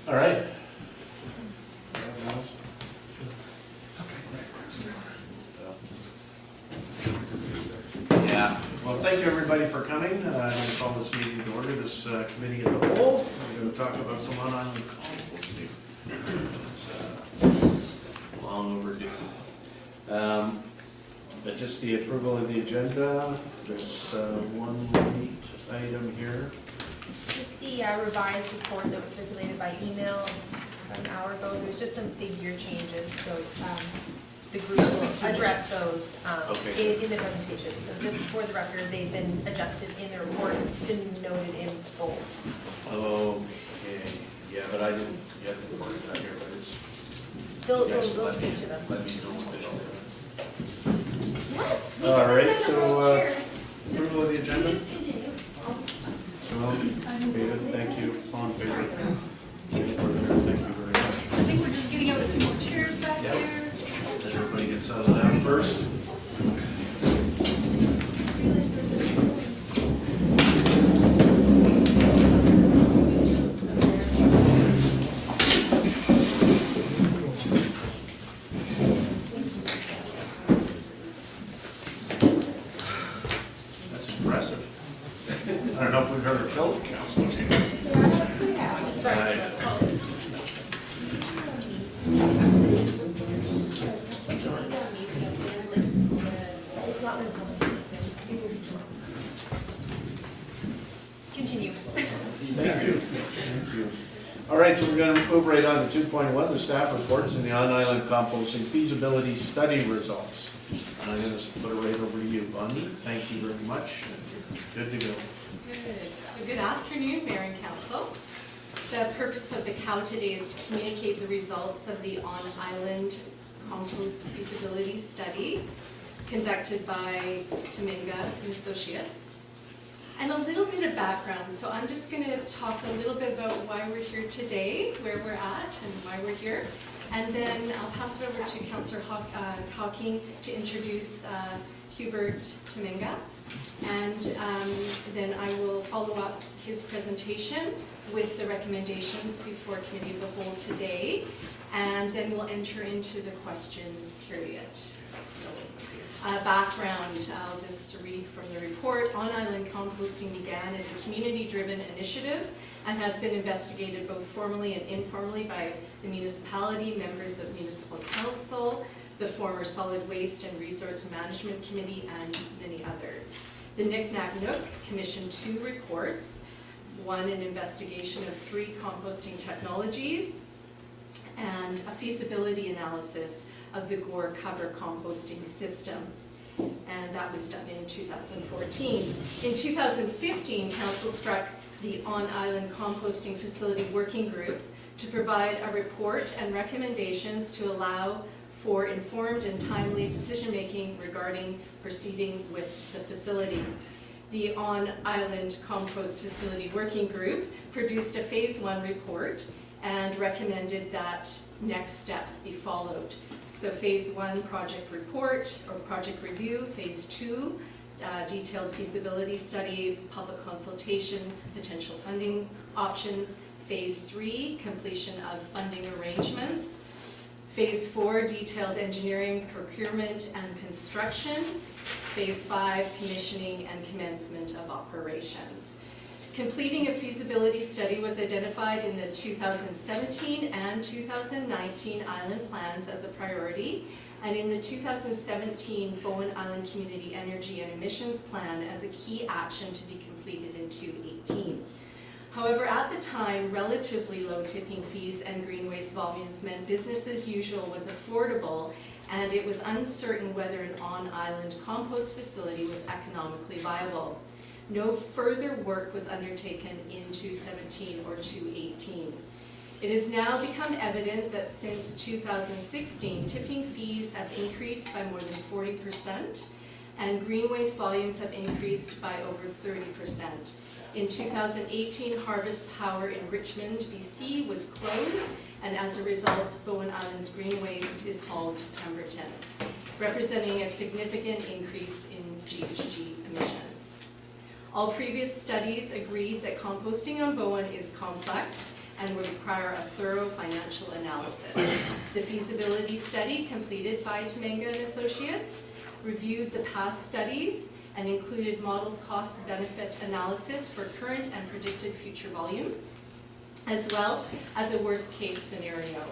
All right. Yeah. Well, thank you everybody for coming. I'm going to call this meeting to order. This committee as a whole. We're going to talk about some on-island composting. It's long overdue. But just the approval of the agenda. There's one late item here. Just the revised report that was circulated by email about an hour ago. There's just some figure changes, so the group will address those in the presentation. So just for the record, they've been adjusted in the report, denoted in bold. Okay. Yeah, but I didn't get the report out here, but it's. They'll speak to them. Let me know what they are. Yes. All right. So approval of the agenda. Please continue. David, thank you. On favor. Thank you very much. I think we're just getting out a few more chairs back Yep. here. Let everybody get settled down first. That's impressive. I don't know if we've heard her fill the council chamber. Sorry. Continue. Thank you. Thank you. All right, so we're going to move right on to 2.1, the staff reports and the on-island composting feasibility study results. And I'm going to put it right over to you, Bonny. Thank you very much. Good to go. Good. So good afternoon, Mayor and Council. The purpose of the COW today is to communicate the results of the on-island compost feasibility study conducted by Tominga and Associates. And a little bit of background. So I'm just going to talk a little bit about why we're here today, where we're at, and why we're here. And then I'll pass it over to Councillor Hawking to introduce Hubert Tominga. And then I will follow up his presentation with the recommendations before Committee of the Whole today. And then we'll enter into the question period. So, background, I'll just read from the report. On-island composting began as a community-driven initiative and has been investigated both formally and informally by the municipality, members of municipal council, the former Solid Waste and Resource Management Committee, and many others. The Knick-Knack Nook commissioned 2 reports, one an investigation of 3 composting technologies and a feasibility analysis of the Gore cover composting system. And that was done in 2014. In 2015, Council struck the On-Island Composting Facility Working Group to provide a report and recommendations to allow for informed and timely decision-making regarding proceeding with the facility. The On-Island Compost Facility Working Group produced a Phase 1 report and recommended that next steps be followed. So Phase 1 project report or project review, Phase 2 detailed feasibility study, public consultation, potential funding options, Phase 3 completion of funding arrangements, Phase 4 detailed engineering, procurement and construction, Phase 5 commissioning and commencement of operations. Completing a feasibility study was identified in the 2017 and 2019 island plans as a priority, and in the 2017 Bowen Island Community Energy and Emissions Plan as a key action to be completed in 2018. However, at the time, relatively low tipping fees and green waste volumes meant business as usual was affordable, and it was uncertain whether an on-island compost facility was economically viable. No further work was undertaken in 2017 or 2018. It has now become evident that since 2016, tipping fees have increased by more than 40%, and green waste volumes have increased by over 30%. In 2018, Harvest Power in Richmond, BC was closed, and as a result, Bowen Island's green waste is hauled to Pemberton, representing a significant increase in GHG emissions. All previous studies agreed that composting on Bowen is complex and would require a thorough financial analysis. The feasibility study completed by Temanga and Associates reviewed the past studies and included modeled cost-benefit analysis for current and predicted future volumes, as well as a worst-case scenario.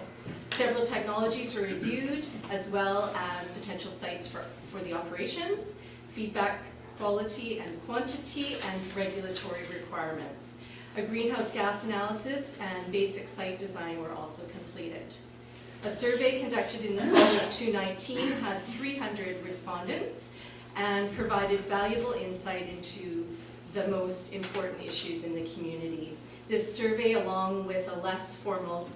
Several technologies were reviewed, as well as potential sites for the operations, feedback quality and quantity, and regulatory requirements. A greenhouse gas analysis and basic site design were also completed. A survey conducted in the fall of 2019 had 300 respondents and provided valuable insight into the most important issues in the community. This survey, along with a less formal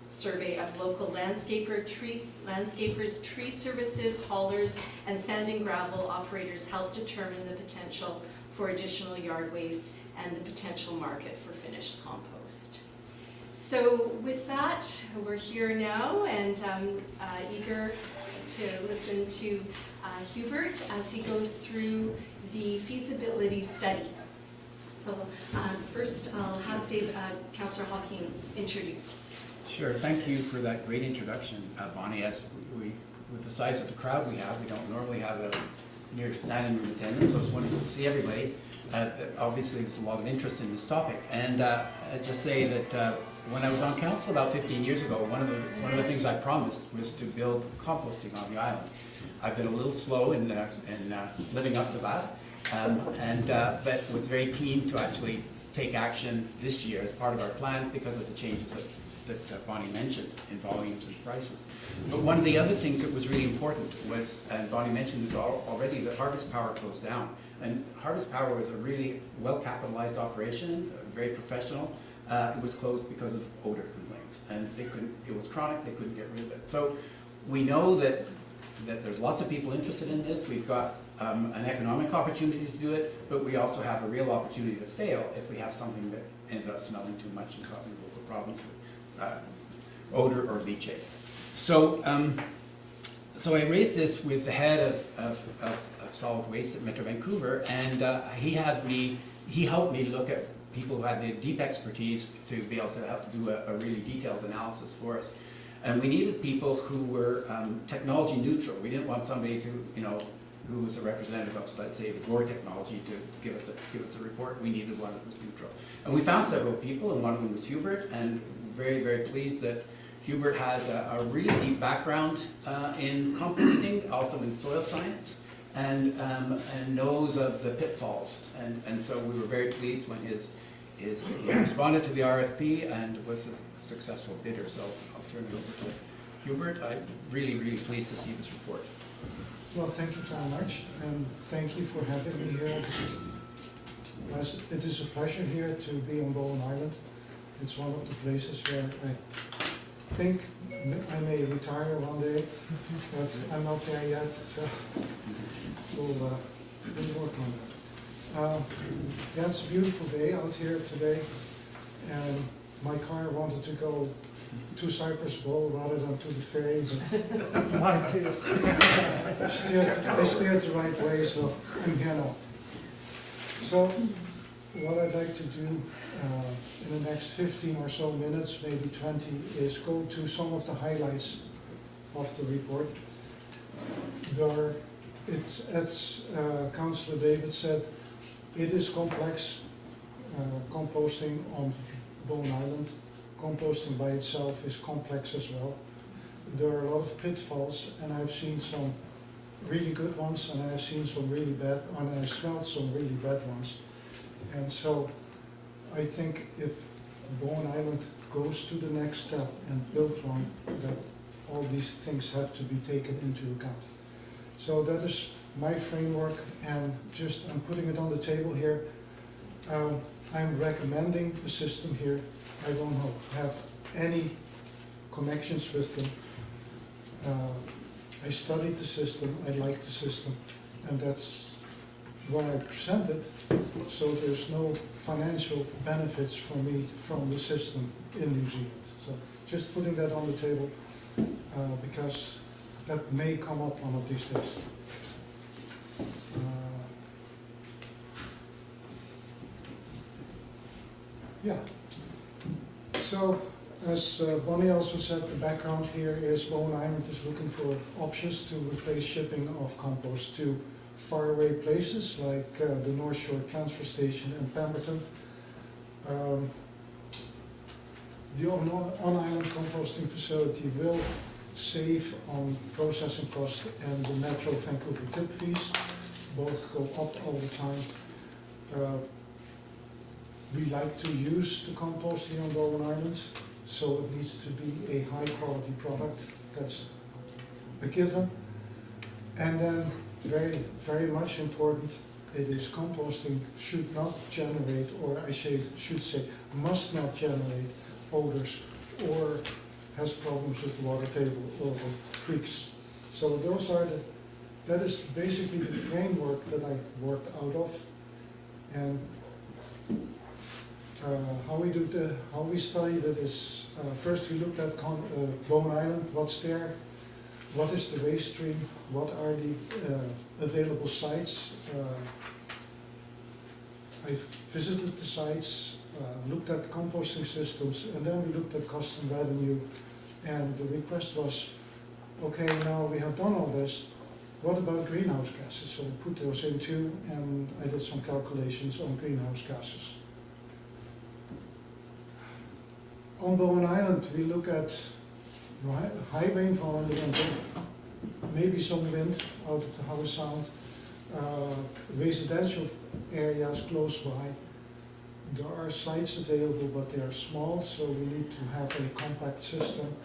survey of local landscapers, tree services, haulers, and sand and gravel operators, helped determine the potential for additional yard waste and the potential market for finished compost. So with that, we're here now and eager to listen to Hubert as he goes through the feasibility study. So first I'll have Councillor Hawking introduce. Sure, thank you for that great introduction, Bonnie. As we, with the size of the crowd we have, we don't normally have a near standing room attendance, so it's wonderful to see everybody. Obviously there's a lot of interest in this topic, and I'd just say that when I was on council about 15 years ago, one of the things I promised was to build composting on the island. I've been a little slow in living up to that, but was very keen to actually take action this year as part of our plan because of the changes that Bonnie mentioned in volumes and prices. But one of the other things that was really important was, and Bonnie mentioned this already, that Harvest Power closed down. And Harvest Power was a really well-capitalized operation, very professional. It was closed because of odor complaints, and it was chronic, they couldn't get rid of it. So we know that there's lots of people interested in this. We've got an economic opportunity to do it, but we also have a real opportunity to fail if we have something that ended up smelling too much and causing local problems with odor or leachate. So I raised this with the head of solid waste at Metro Vancouver, and he helped me look at people who had the deep expertise to be able to help do a really detailed analysis for us. And we needed people who were technology neutral. We didn't want somebody to, who was a representative of, let's say, the GORE technology to give us a report. We needed one that was neutral. And we found several people, and one of them was Hubert, and very, very pleased that Hubert has a really deep background in composting, also in soil science, and knows of the pitfalls. And so we were very pleased when he responded to the RFP and was a successful bidder. So I'll turn it over to Hubert. I'm really, really pleased to see this report. Well, thank you very much, and thank you for having me here. It is a pleasure here to be on Bowen Island. It's one of the places where I think I may retire one day, but I'm not there yet, so we'll work on that. Yeah, it's a beautiful day out here today, and my car wanted to go to Cypress Bowl rather than to the ferry, but mine too. I steered the right way, so I'm here now. So what I'd like to do in the next 15 or so minutes, maybe 20, is go to some of the highlights of the report. As Councillor David said, it is complex, composting on Bowen Island. Composting by itself is complex as well. There are a lot of pitfalls, and I've seen some really good ones, and I've seen some really bad, and I smelled some really bad ones. And so I think if Bowen Island goes to the next step and builds one, that all these things have to be taken into account. So that is my framework, and just I'm putting it on the table here. I'm recommending a system here. I don't have any connections with them. I studied the system, I like the system, and that's what I presented. So there's no financial benefits for me from the system in New Zealand. So just putting that on the table, because that may come up one of these days. Yeah. So, as Bonnie also said, the background here is Bowen Island is looking for options to replace shipping of compost to faraway places like the North Shore Transfer Station in Pemberton. The on-island composting facility will save on processing costs, and the Metro Vancouver tip fees both go up all the time. We like to use the compost here on Bowen Island, so it needs to be a high quality product. That's a given. And then very much important, it is composting should not generate, or I should say, must not generate odors or has problems with the water table or with creeks. So those are that is basically the framework that I worked out of. And how we studied it is, first we looked at Bowen Island, what's there, what is the waste stream, what are the available sites. I visited the sites, looked at composting systems, and then we looked at cost and revenue. And the request was, okay, now we have done all this, what about greenhouse gases? So we put those in too, and I did some calculations on greenhouse gases. On Bowen Island, we look at high rainfall and maybe some wind out of the Howe Sound, residential areas close by. There are sites available, but they are small, so we need to have a compact system.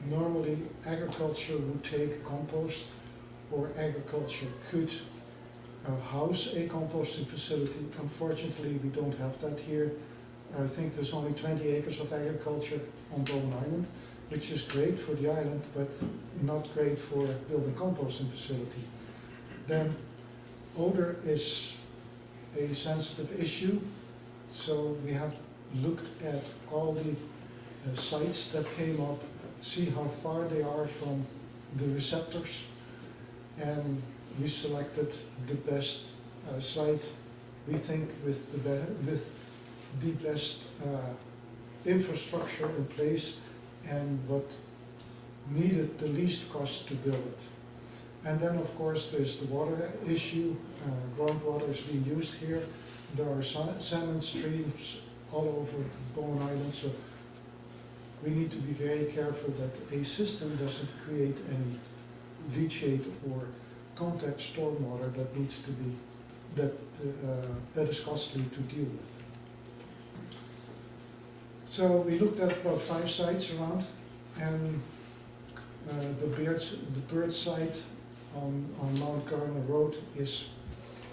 Normally, agriculture would take compost, or agriculture could house a composting facility. Unfortunately, we don't have that here. I think there's only 20 acres of agriculture on Bowen Island, which is great for the island, but not great for building composting facility. Then odor is a sensitive issue, so we have looked at all the sites that came up, see how far they are from the receptors, and we selected the best site, we think, with the best infrastructure in place and what needed the least cost to build it. And then of course there's the water issue. Groundwater is being used here. There are salmon streams all over Bowen Island, so we need to be very careful that a system doesn't create any leachate or contact stormwater that needs to be, that is costly to deal with. So we looked at about 5 sites around, and the bird site on Mount Garner Road is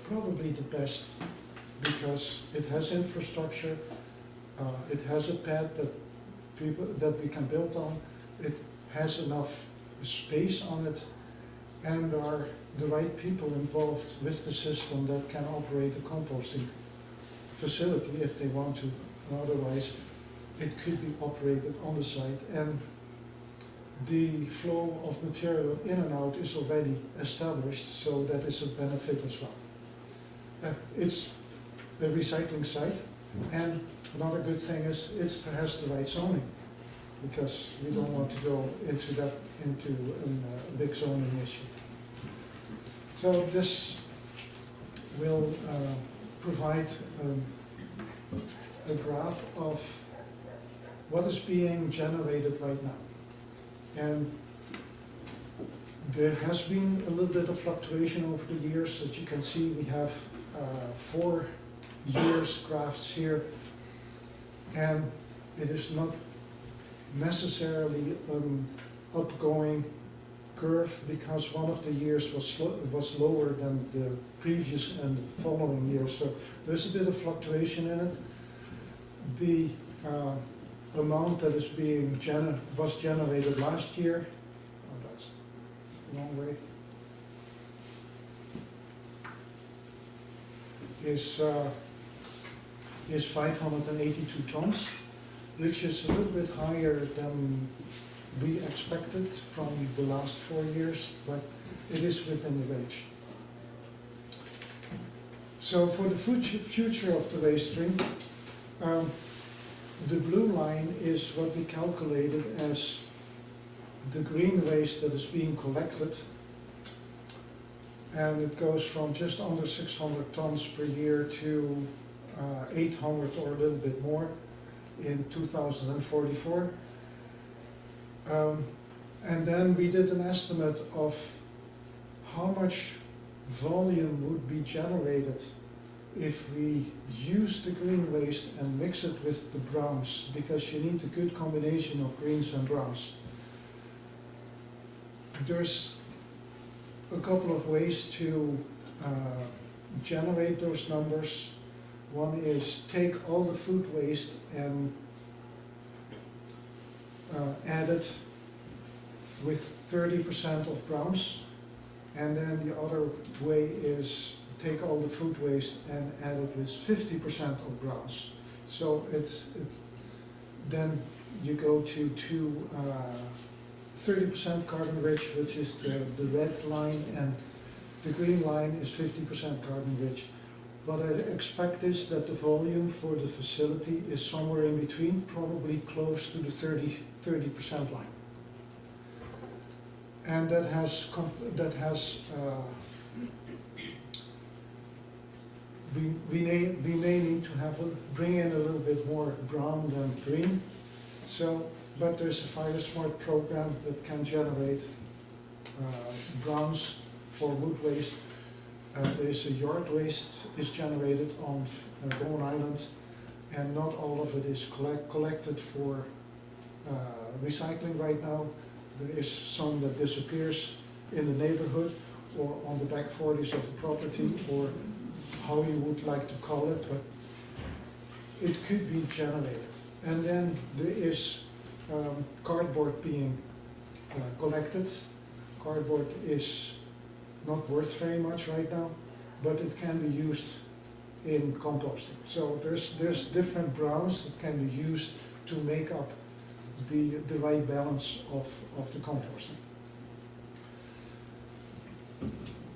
probably the best because it has infrastructure, it has a pad that we can build on, it has enough space on it, and there are the right people involved with the system that can operate a composting facility if they want to. Otherwise, it could be operated on the site, and the flow of material in and out is already established, so that is a benefit as well. It's a recycling site, and another good thing is it has the right zoning, because we don't want to go into a big zoning issue. So this will provide a graph of what is being generated right now. And there has been a little bit of fluctuation over the years. As you can see, we have 4 years graphs here, and it is not necessarily an upgoing curve because one of the years was lower than the previous and the following years. So there's a bit of fluctuation in it. The amount that is was generated last year, oh, that's the wrong way, is 582 tons, which is a little bit higher than we expected from the last 4 years, but it is within the range. So for the future of the waste stream, the blue line is what we calculated as the green waste that is being collected, and it goes from just under 600 tons per year to 800 or a little bit more in 2044. And then we did an estimate of how much volume would be generated if we use the green waste and mix it with the browns, because you need a good combination of greens and browns. There's a couple of ways to generate those numbers. One is take all the food waste and add it with 30% of browns, and then the other way is take all the food waste and add it with 50% of browns. So then you go to 30% carbon rich, which is the red line, and the green line is 50% carbon rich. What I expect is that the volume for the facility is somewhere in between, probably close to the 30% line. And we may need to bring in a little bit more brown than green. So, but there's a Fire Smart program that can generate browns for wood waste. There's a yard waste is generated on Bonny Island, and not all of it is collected for recycling right now. There is some that disappears in the neighborhood or on the back 40s of the property, or how you would like to call it, but it could be generated. And then there is cardboard being collected. Cardboard is not worth very much right now, but it can be used in composting. So there's different browns that can be used to make up the right balance of the composting.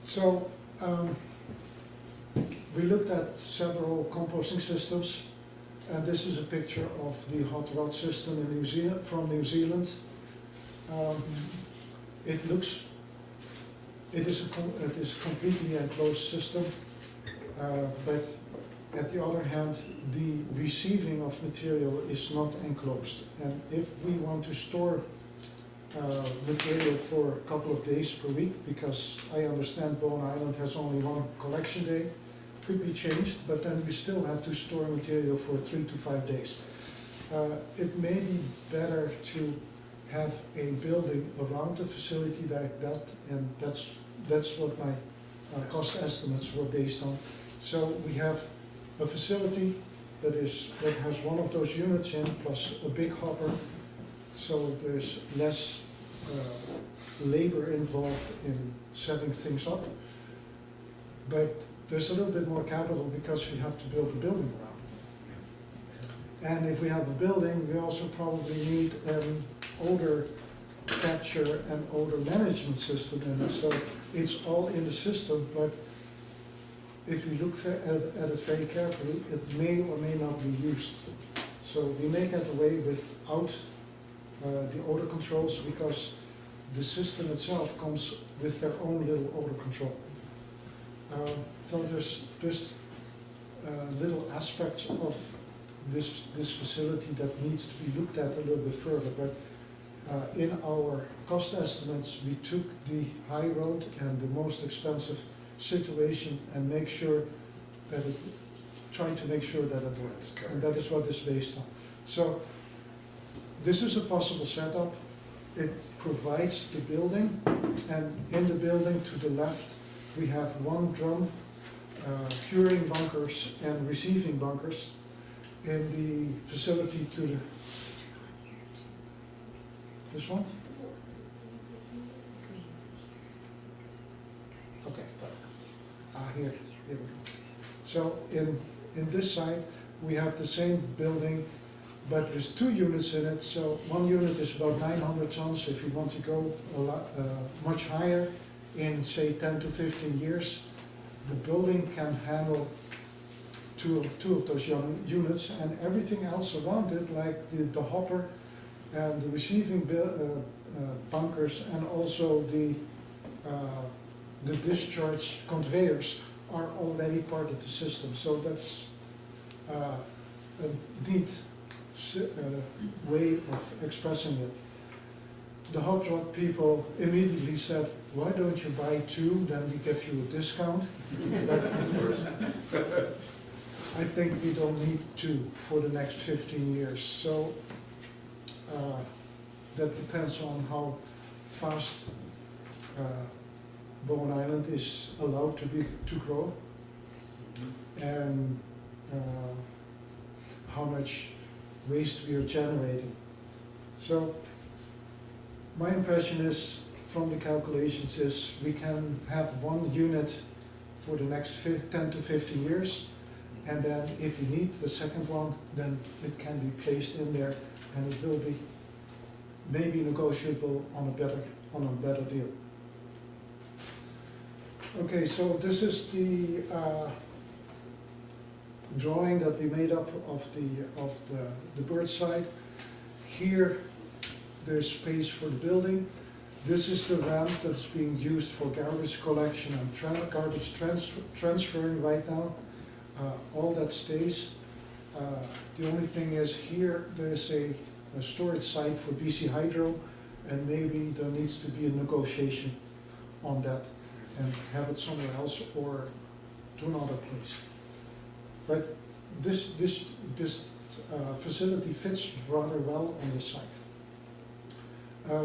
So we looked at several composting systems, and this is a picture of the hot rod system in New Zealand, from New Zealand. It is completely enclosed system, but at the other hand, the receiving of material is not enclosed. And if we want to store material for a couple of days per week, because I understand Bonny Island has only one collection day, could be changed, but then we still have to store material for 3 to 5 days. It may be better to have a building around the facility like that, and that's what my cost estimates were based on. So we have a facility that has one of those units in, plus a big hopper, so there's less labor involved in setting things up. But there's a little bit more capital because we have to build a building around it. And if we have a building, we also probably need an odor capture and odor management system in it. So it's all in the system, but if you look at it very carefully, it may or may not be used. So we may get away without the odor controls, because the system itself comes with their own little odor control. So there's little aspects of this facility that needs to be looked at a little bit further. But in our cost estimates, we took the high road and the most expensive situation and make sure that it trying to make sure that it works, and that is what it's based on. So this is a possible setup. It provides the building, and in the building to the left, we have one drum, curing bunkers and receiving bunkers. In the facility to the, this one? Okay, here we go. So in this side, we have the same building, but there's 2 units in it. So one unit is about 900 tons. If you want to go a lot, much higher in, say, 10 to 15 years, the building can handle two of those units, and everything else around it, like the hopper and the receiving bunkers, and also the discharge conveyors are already part of the system. So that's a neat way of expressing it. The hot rod people immediately said, why don't you buy 2, then we give you a discount. I think we don't need 2 for the next 15 years. So that depends on how fast Bowen Island is allowed to grow, and how much waste we are generating. So my impression is, from the calculations, is we can have 1 unit for the next 10 to 15 years, and then if we need the second one, then it can be placed in there, and it will be maybe negotiable on a better deal. Okay, so this is the drawing that we made up of the bird side. Here, there's space for the building. This is the ramp that's being used for garbage collection and garbage transferring right now. All that stays. The only thing is here, there's a storage site for BC Hydro, and maybe there needs to be a negotiation on that and have it somewhere else or to another place. But this facility fits rather well on the site.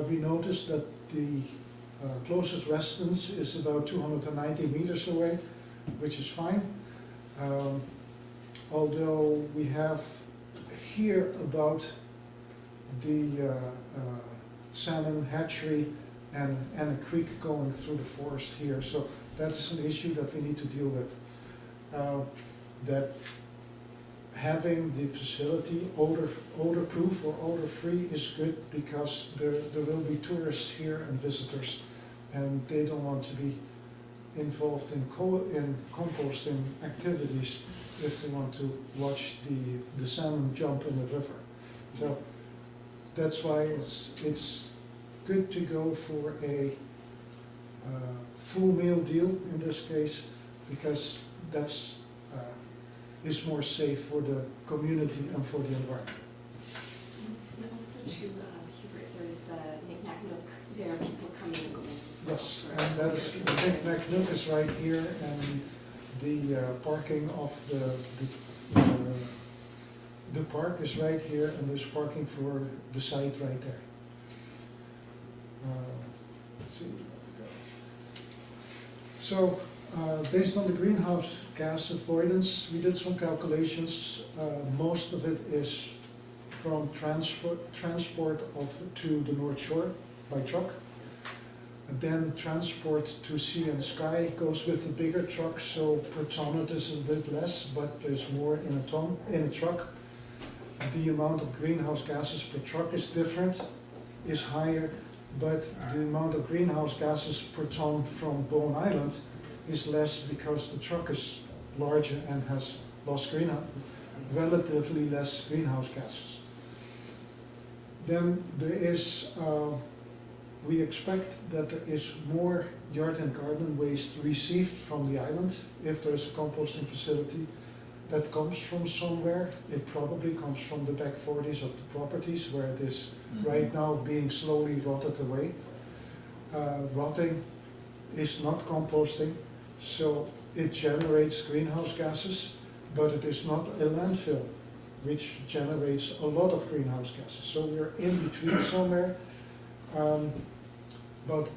We noticed that the closest residence is about 290 meters away, which is fine. Although we have here about the salmon hatchery and a creek going through the forest here. So that is an issue that we need to deal with. That having the facility odor-proof or odor-free is good, because there will be tourists here and visitors, and they don't want to be involved in composting activities if they want to watch the salmon jump in the river. So that's why it's good to go for a full meal deal in this case, because that's is more safe for the community and for the environment. And also to Hubert, there's the Knick-Knack Nook. There are people coming and going as well. Yes, and that is, the Knick-Knack Nook is right here, and the parking of the park is right here, and there's parking for the site right there. Let's see. So, based on the greenhouse gas avoidance, we did some calculations. Most of it is from transport to the North Shore by truck. And then transport to sea and sky goes with the bigger truck, so per ton it is a bit less, but there's more in a truck. The amount of greenhouse gases per truck is different, is higher, but the amount of greenhouse gases per ton from Bowen Island is less, because the truck is larger and has relatively less greenhouse gases. Then there is, we expect that there is more yard and garden waste received from the island if there's a composting facility that comes from somewhere. It probably comes from the back 40s of the properties, where it is right now being slowly rotted away. Rotting is not composting, so it generates greenhouse gases, but it is not a landfill, which generates a lot of greenhouse gases. So we're in between somewhere. But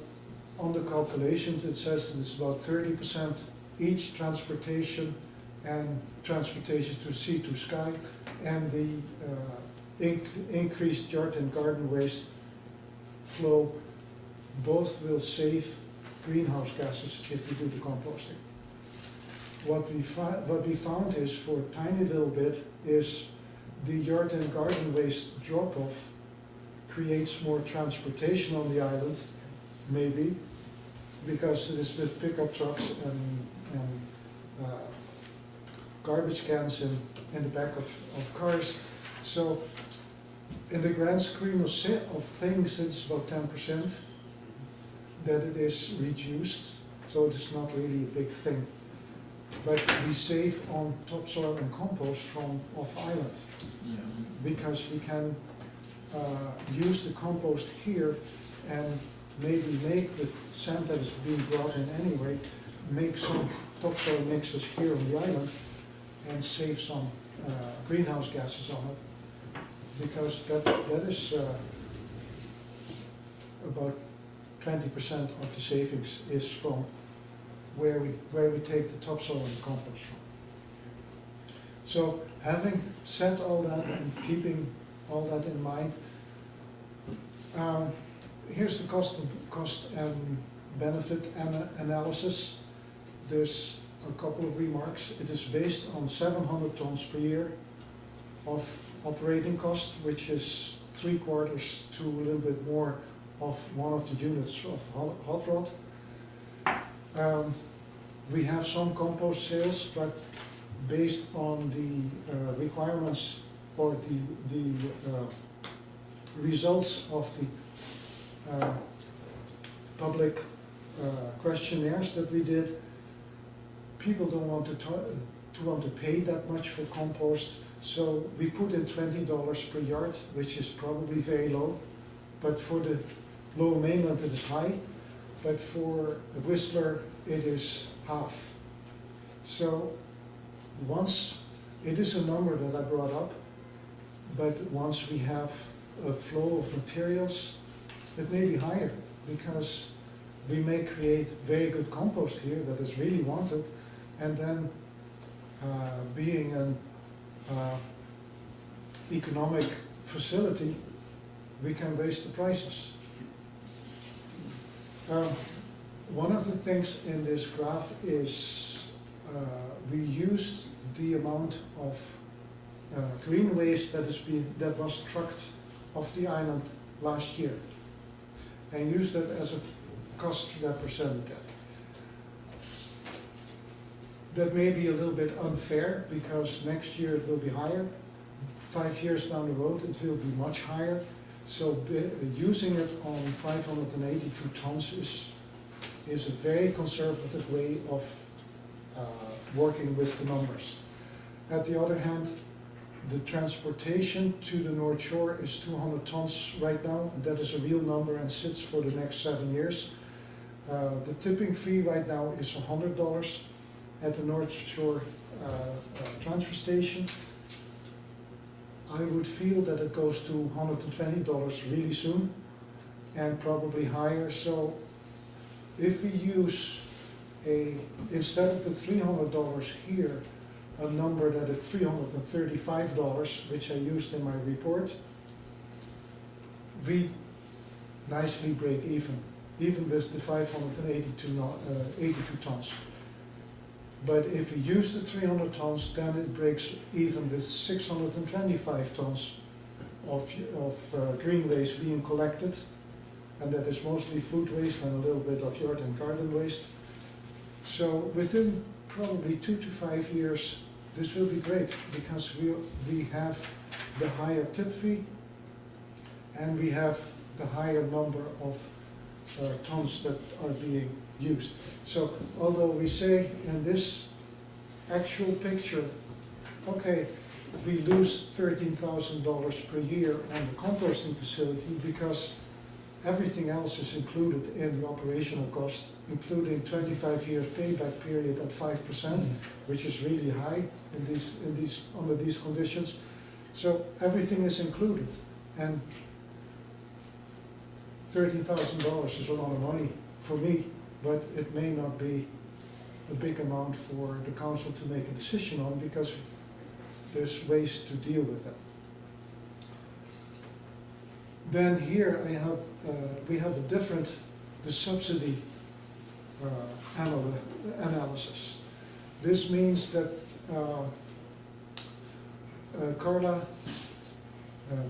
on the calculations, it says that it's about 30% each transportation and transportation to sea to sky, and the increased yard and garden waste flow, both will save greenhouse gases if we do the composting. What we found is, for a tiny little bit, is the yard and garden waste drop-off creates more transportation on the island, maybe, because it is with pickup trucks and garbage cans in the back of cars. So in the grand scheme of things, it's about 10% that it is reduced, so it is not really a big thing. But we save on topsoil and compost from off-island, because we can use the compost here and maybe make the sand that is being brought in anyway, make some topsoil mixes here on the island and save some greenhouse gases on it, because that is about 20% of the savings is from where we take the topsoil and the compost from. So having said all that and keeping all that in mind, here's the cost and benefit analysis. There's a couple of remarks. It is based on 700 tons per year of operating cost, which is 3/4 to a little bit more of one of the units of hot rod. We have some compost sales, but based on the requirements or the results of the public questionnaires that we did, people don't want to pay that much for compost, so we put in $20 per yard, which is probably very low, but for the Lower Mainland it is high, but for Whistler it is half. So once, it is a number that I brought up, but once we have a flow of materials, it may be higher, because we may create very good compost here that is really wanted, and then being an economic facility, we can raise the prices. One of the things in this graph is we used the amount of green waste that was trucked off the island last year, and used that as a cost representative. That may be a little bit unfair, because next year it will be higher. 5 years down the road it will be much higher. So using it on 582 tons is a very conservative way of working with the numbers. At the other hand, the transportation to the North Shore is 200 tons right now, and that is a real number and sits for the next 7 years. The tipping fee right now is $100 at the North Shore transfer station. I would feel that it goes to $120 really soon, and probably higher. So if we use instead of the $300 here, a number that is $335, which I used in my report, we nicely break even with the 582 tons. But if we use the 300 tons, then it breaks even with 625 tons of green waste being collected, and that is mostly food waste and a little bit of yard and garden waste. So within probably 2 to 5 years, this will be great, because we have the higher tip fee, and we have the higher number of tons that are being used. So although we say in this actual picture, okay, we lose $13,000 per year on the composting facility, because everything else is included in the operational cost, including 25-year payback period at 5%, which is really high under these conditions. So everything is included, and $13,000 is a lot of money for me, but it may not be a big amount for the council to make a decision on, because there's ways to deal with it. Then here we have the subsidy analysis. This means that Carla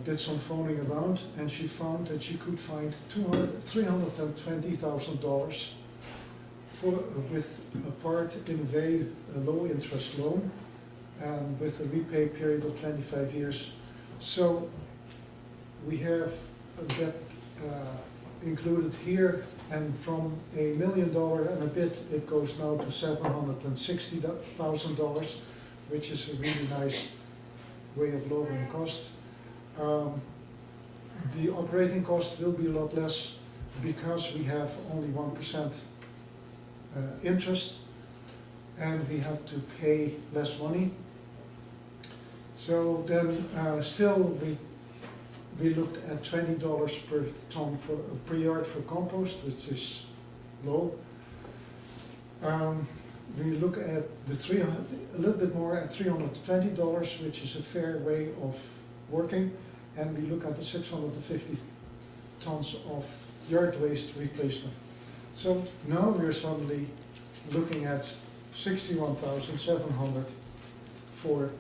did some phoning around, and she found that she could find $320,000 with a part in very low interest loan, with a repay period of 25 years. So we have that included here, and from $1 million and a bit, it goes now to $760,000, which is a really nice way of lowering cost. The operating cost will be a lot less because we have only 1% interest, and we have to pay less money. So then still we looked at $20 per ton per yard for compost, which is low. We look at a little bit more at $320, which is a fair way of working, and we look at the 650 tons of yard waste replacement. So now we're suddenly looking at 61,700 for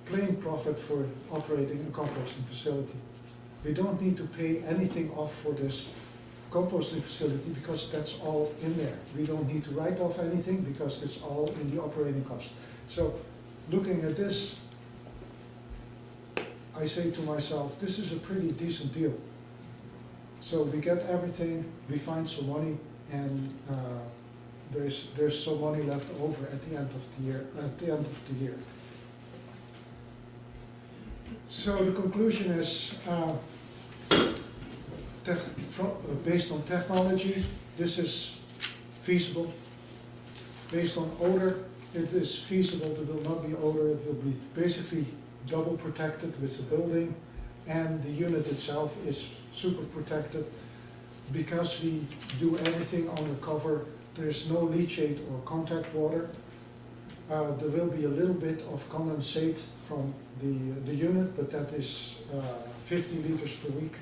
plain profit for operating a composting facility. We don't need to pay anything off for this composting facility because that's all in there. We don't need to write off anything because it's all in the operating cost. So looking at this, I say to myself, this is a pretty decent deal. So we get everything, we find some money, and there's some money left over at the end of the year. So the conclusion is, based on technology, this is feasible. Based on odor, it is feasible. There will not be odor. It will be basically double protected with the building, and the unit itself is super protected. Because we do everything undercover, there's no leachate or contact water. There will be a little bit of condensate from the unit, but that is 50 liters per week.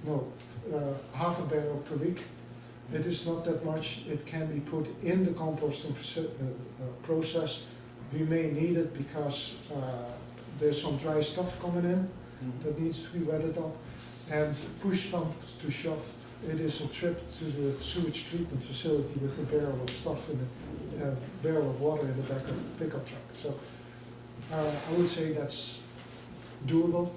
No, half a barrel per week. It is not that much. It can be put in the composting process. We may need it because there's some dry stuff coming in that needs to be wetted up. And push come to shove, it is a trip to the sewage treatment facility with a barrel of stuff in it, a barrel of water in the back of the pickup truck. So I would say that's doable.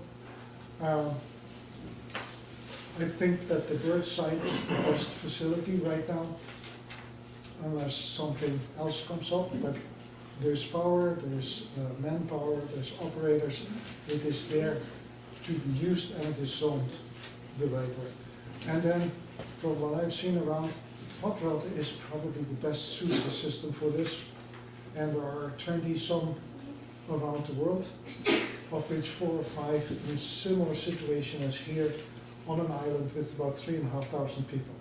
I think that the bird site is the best facility right now, unless something else comes up. But there's power, there's manpower, there's operators. It is there to be used, and it is zoned the right way. And then, from what I've seen around, hot rod is probably the best suited system for this. And there are 20-some around the world, of which 4 or 5 in similar situation as here on an island with about 3,500 people.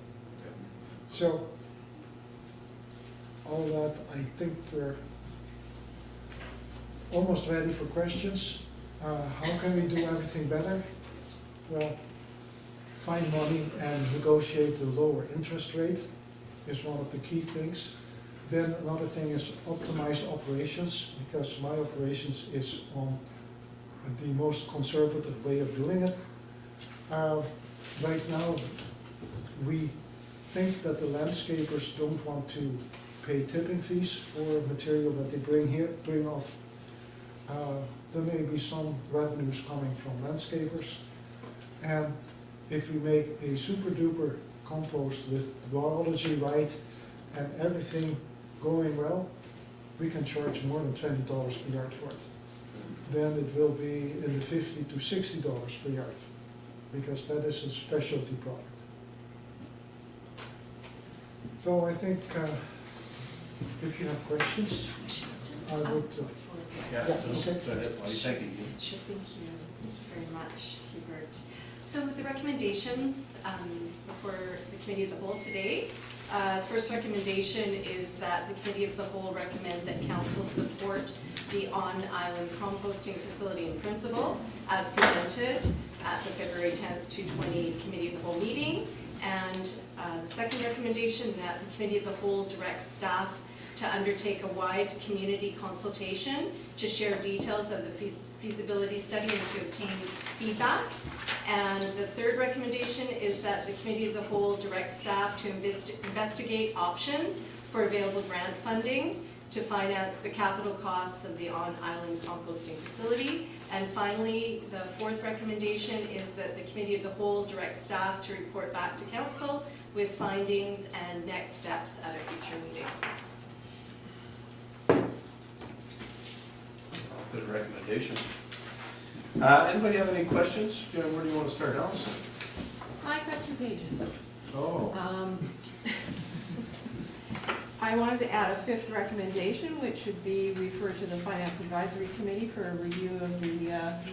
So, all that, I think we're almost ready for questions. How can we do everything better? Well, find money and negotiate the lower interest rate is one of the key things. Then another thing is optimize operations, because my operations is on the most conservative way of doing it. Right now, we think that the landscapers don't want to pay tipping fees for material that they bring off. There may be some revenues coming from landscapers. And if we make a super duper compost with biology right and everything going well, we can charge more than $20 per yard for it. Then it will be in the $50 to $60 per yard. because that is a specialty product. So I think if you have questions, I would. Yeah, Yeah, go okay. ahead, Bonnie. Thank you. Sure, thank you. Thank you very much, Hubert. So the recommendations for the Committee of the Whole today. The first recommendation is that the Committee of the Whole recommend that Council support the on-island composting facility in principle as presented at the February 10th, 2020 Committee of the Whole meeting. And the second recommendation, that the Committee of the Whole directs staff to undertake a wide community consultation to share details of the feasibility study and to obtain feedback. And the third recommendation is that the Committee of the Whole directs staff to investigate options for available grant funding to finance the capital costs of the on-island composting facility. And finally, the fourth recommendation is that the Committee of the Whole directs staff to report back to Council with findings and next steps at a future meeting. Good recommendation. Anybody have any questions? Yeah, where do you want to start, Alice? I've got 2 pages. Oh, I wanted to add a 5th recommendation, which should be referred to the Finance Advisory Committee for a review of the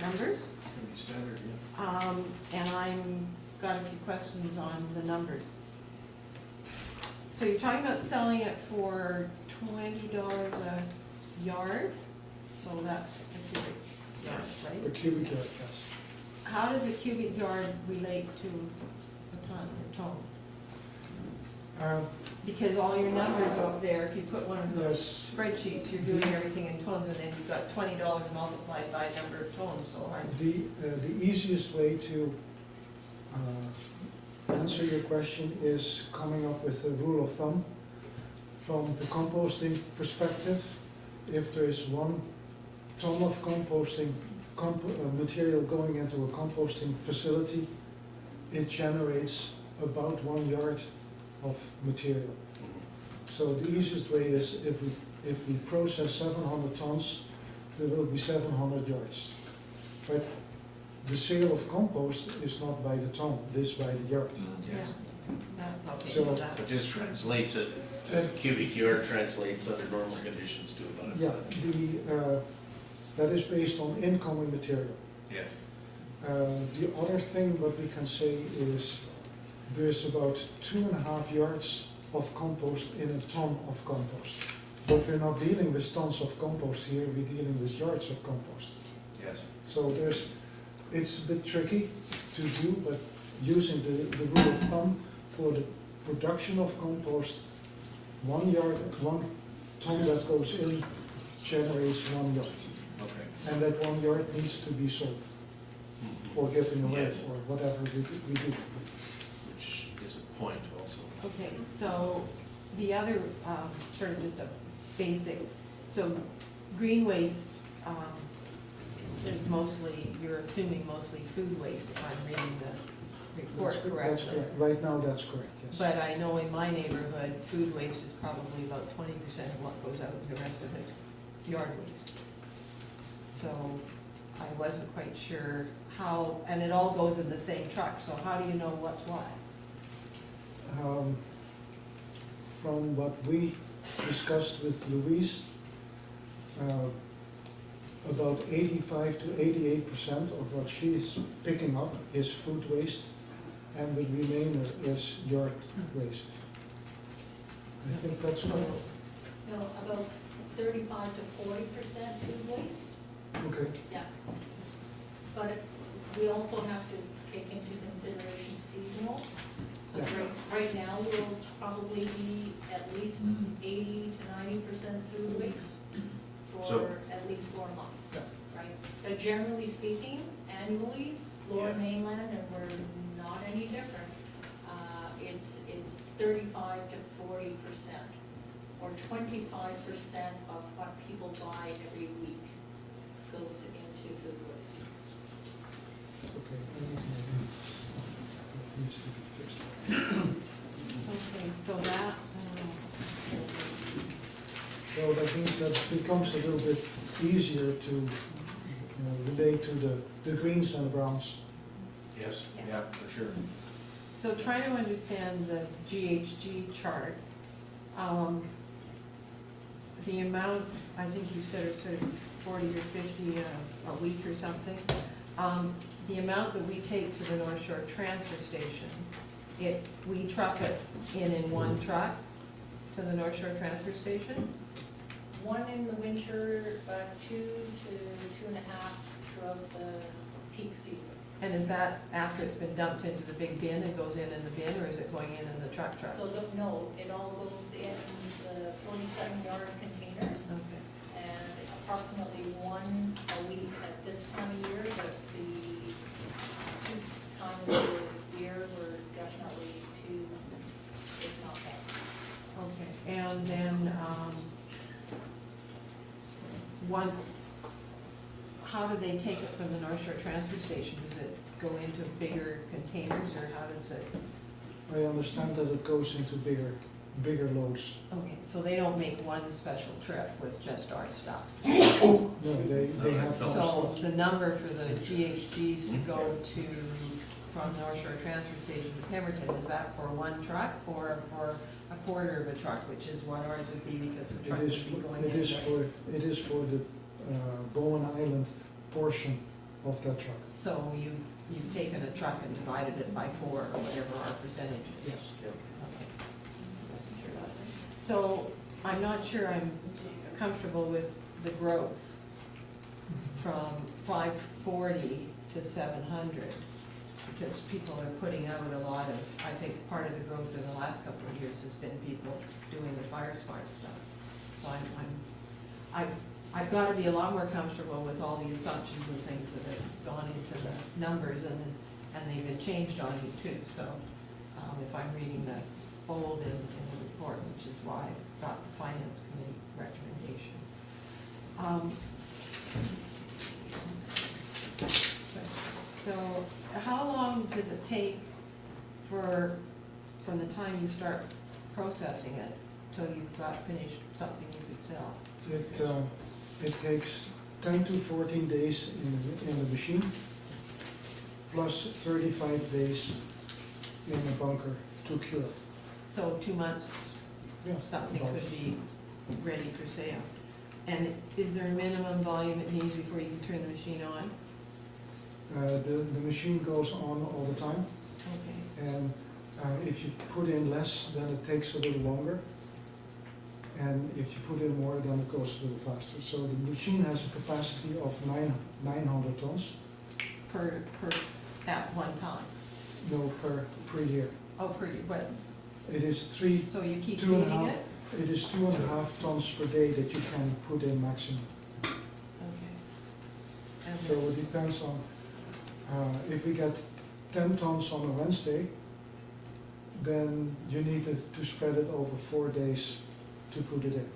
numbers. it's gonna be standard, yeah. And I'm got a few questions on the numbers. So you're talking about selling it for $20 a yard, so that's a cubic yard, A right? cubic yard, yes. How does a cubic yard relate to a ton or tone? Because all your numbers up there, if you put one of those Yes, spreadsheets, you're doing everything in tons, and then you've got $20 multiplied by a number of tons, so I'm, the easiest way to answer your question is coming up with a rule of thumb. From the composting perspective, if there is 1 ton of composting material going into a composting facility, it generates about 1 yard of material. So the easiest way is if we process 700 tons, there will be 700 yards. But the sale of compost is not by the ton, it is by the yard. yeah, that's okay. So- So that, But this translates it, the cubic yard translates under normal conditions to about a Yeah, ton. that is based on incoming material. Yeah. The other thing what we can say is there's about 2.5 yards of compost in a ton of compost. But we're not dealing with tons of compost here, we're dealing with yards of compost. Yes. So it's a bit tricky to do, but using the rule of thumb for the production of compost, 1 ton that goes in generates 1 yard. Okay. And that 1 yard needs to be sold or given away Yes. or whatever we do. Which is a point also. okay, so the other, sort of just a basic, so green waste is mostly, you're assuming mostly food waste, if I'm reading the report That's correctly. correct. Right now, that's correct, yes. But I know in my neighborhood, food waste is probably about 20% of what goes out, the rest of it yard waste. So I wasn't quite sure how, and it all goes in the same truck, so how do you know what's what? From what we discussed with Louise, about 85 to 88% of what she's picking up is food waste, and the remainder is yard waste. I think that's right. No, about 35 to 40% food waste, Okay, yeah. But we also have to take into consideration seasonal. Because Yeah. right now, we'll probably be at least 80 to 90% food waste So- for at least 4 months, Yeah. right? But generally speaking, annually, Lower Yeah. Mainland, and we're not any different, it's 35 to 40%, or 25% of what people buy every week goes into food waste. okay. That needs to be fixed. Okay, so that, So that means that it becomes a little bit easier to relate to the greens and the browns. Yes, Yeah. yeah, for sure. So trying to understand the GHG chart, the amount, I think you said it's sort of 40 or 50 a week or something. The amount that we take to the North Shore transfer station, we truck it in one truck to the North Shore transfer station? One in the winter, 2 to 2.5 throughout the peak season. And is that after it's been dumped into the big bin and goes in the bin, or is it going in the truck? So no, it all goes in the 47-yard containers, Okay. and approximately one a week at this time of year, but the peak time of the year, we're definitely 2, if not that. Okay, and then, once, how do they take it from the North Shore transfer station? Does it go into bigger containers, or how does it? I understand that it goes into bigger loads. Okay, so they don't make one special trip with just our stuff. No, they have. So the number for the GHGs to go to, from North Shore transfer station to Pemberton, is that for one truck or for a quarter of a truck, which is what ours would be, because the truck It would is, be going it in. is for the Bowen Island portion of that truck. So you've taken a truck and divided it by 4 or whatever our percentage is? Yes. Okay. Wasn't sure about that. So I'm not sure I'm comfortable with the growth from 540 to 700, because people are putting out a lot of, I think part of the growth in the last couple of years has been people doing the fire smart stuff. So I've got to be a lot more comfortable with all the assumptions and things that have gone into the numbers, and they've been changed on me too. So if I'm reading the bold in the report, which is why I got the finance committee recommendation. So how long does it take from the time you start processing it till you've got finished something you could sell? It takes 10 to 14 days in the machine, plus 35 days in the bunker to cure. So 2 months, Yeah, something about. could be ready for sale. And is there a minimum volume it needs before you can turn the machine on? The machine goes on all the time, Okay. and if you put in less, then it takes a little longer. And if you put in more, then it goes a little faster. So the machine has a capacity of 900 tons, Per, at one time? no, per year. Oh, but, It is 3, so you keep 2.5 feeding it? It is 2.5 tons per day that you can put in maximum. Okay. And So it depends on, if we get 10 tons on a Wednesday, then you need to spread it over 4 days to put it in.